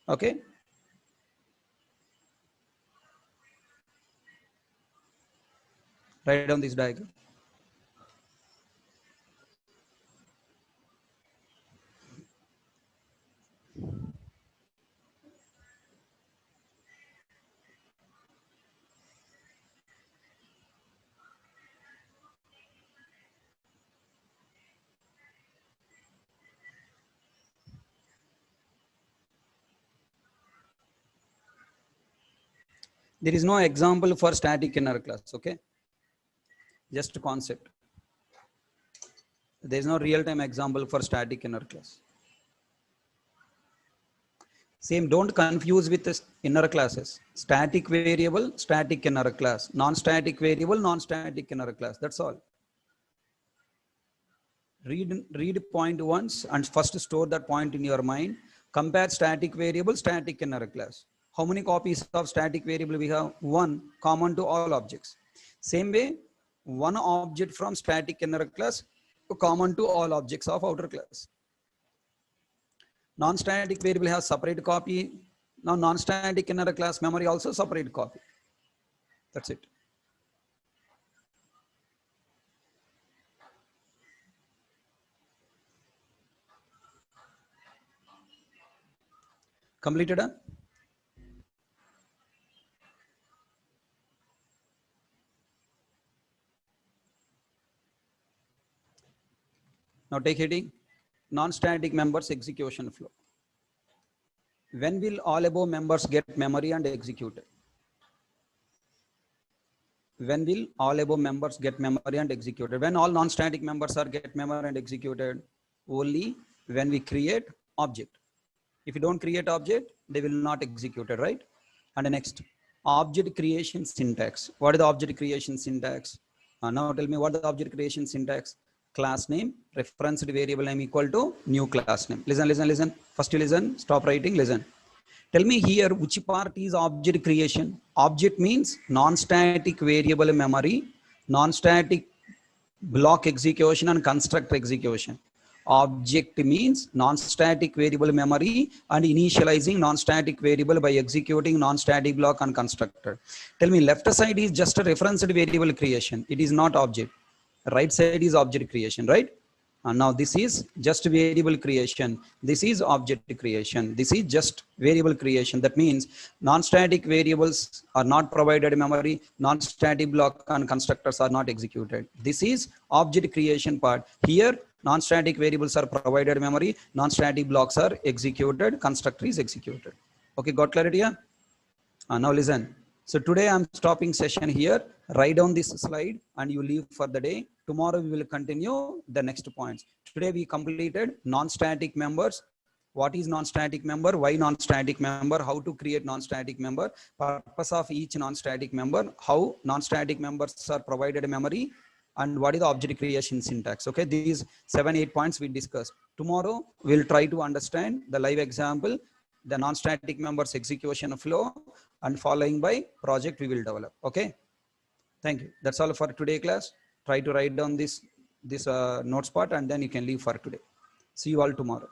Okay. Write down this diagram. There is no example for static inner class, okay? Just concept. There is no real-time example for static inner class. Same, don't confuse with this inner classes. Static variable, static inner class. Non-static variable, non-static inner class. That's all. Read point once and first store that point in your mind. Compare static variable, static inner class. How many copies of static variable we have? One, common to all objects. Same way, one object from static inner class common to all objects of outer class. Non-static variable has separate copy. Now non-static inner class memory also separate copy. That's it. Completed? Huh? Now take heading, non-static members execution flow. When will all above members get memory and executed? When will all above members get memory and executed? When all non-static members are get memory and executed? Only when we create object. If you don't create object, they will not execute it, right? And the next, object creation syntax. What is the object creation syntax? Now tell me what is the object creation syntax? Class name, referenced variable name equal to new class name. Listen. First you listen, stop writing, listen. Tell me here which part is object creation. Object means non-static variable memory, non-static block execution and constructor execution. Object means non-static variable memory and initializing non-static variable by executing non-static block and constructor. Tell me left side is just a referenced variable creation. It is not object. Right side is object creation, right? And now this is just variable creation. This is object creation. This is just variable creation. That means non-static variables are not provided memory. Non-static block and constructors are not executed. This is object creation part. Here, non-static variables are provided memory. Non-static blocks are executed. Constructor is executed. Okay, got clarity? Yeah? Now listen. So today I'm stopping session here. Write down this slide and you leave for the day. Tomorrow we will continue the next points. Today we completed non-static members. What is non-static member? Why non-static member? How to create non-static member? Purpose of each non-static member? How non-static members are provided memory? And what is the object creation syntax? Okay, these 7-8 points we discussed. Tomorrow we'll try to understand the live example, the non-static members execution flow, and following by project we will develop. Okay, thank you. That's all for today class. Try to write down this notes part and then you can leave for today. See you all tomorrow.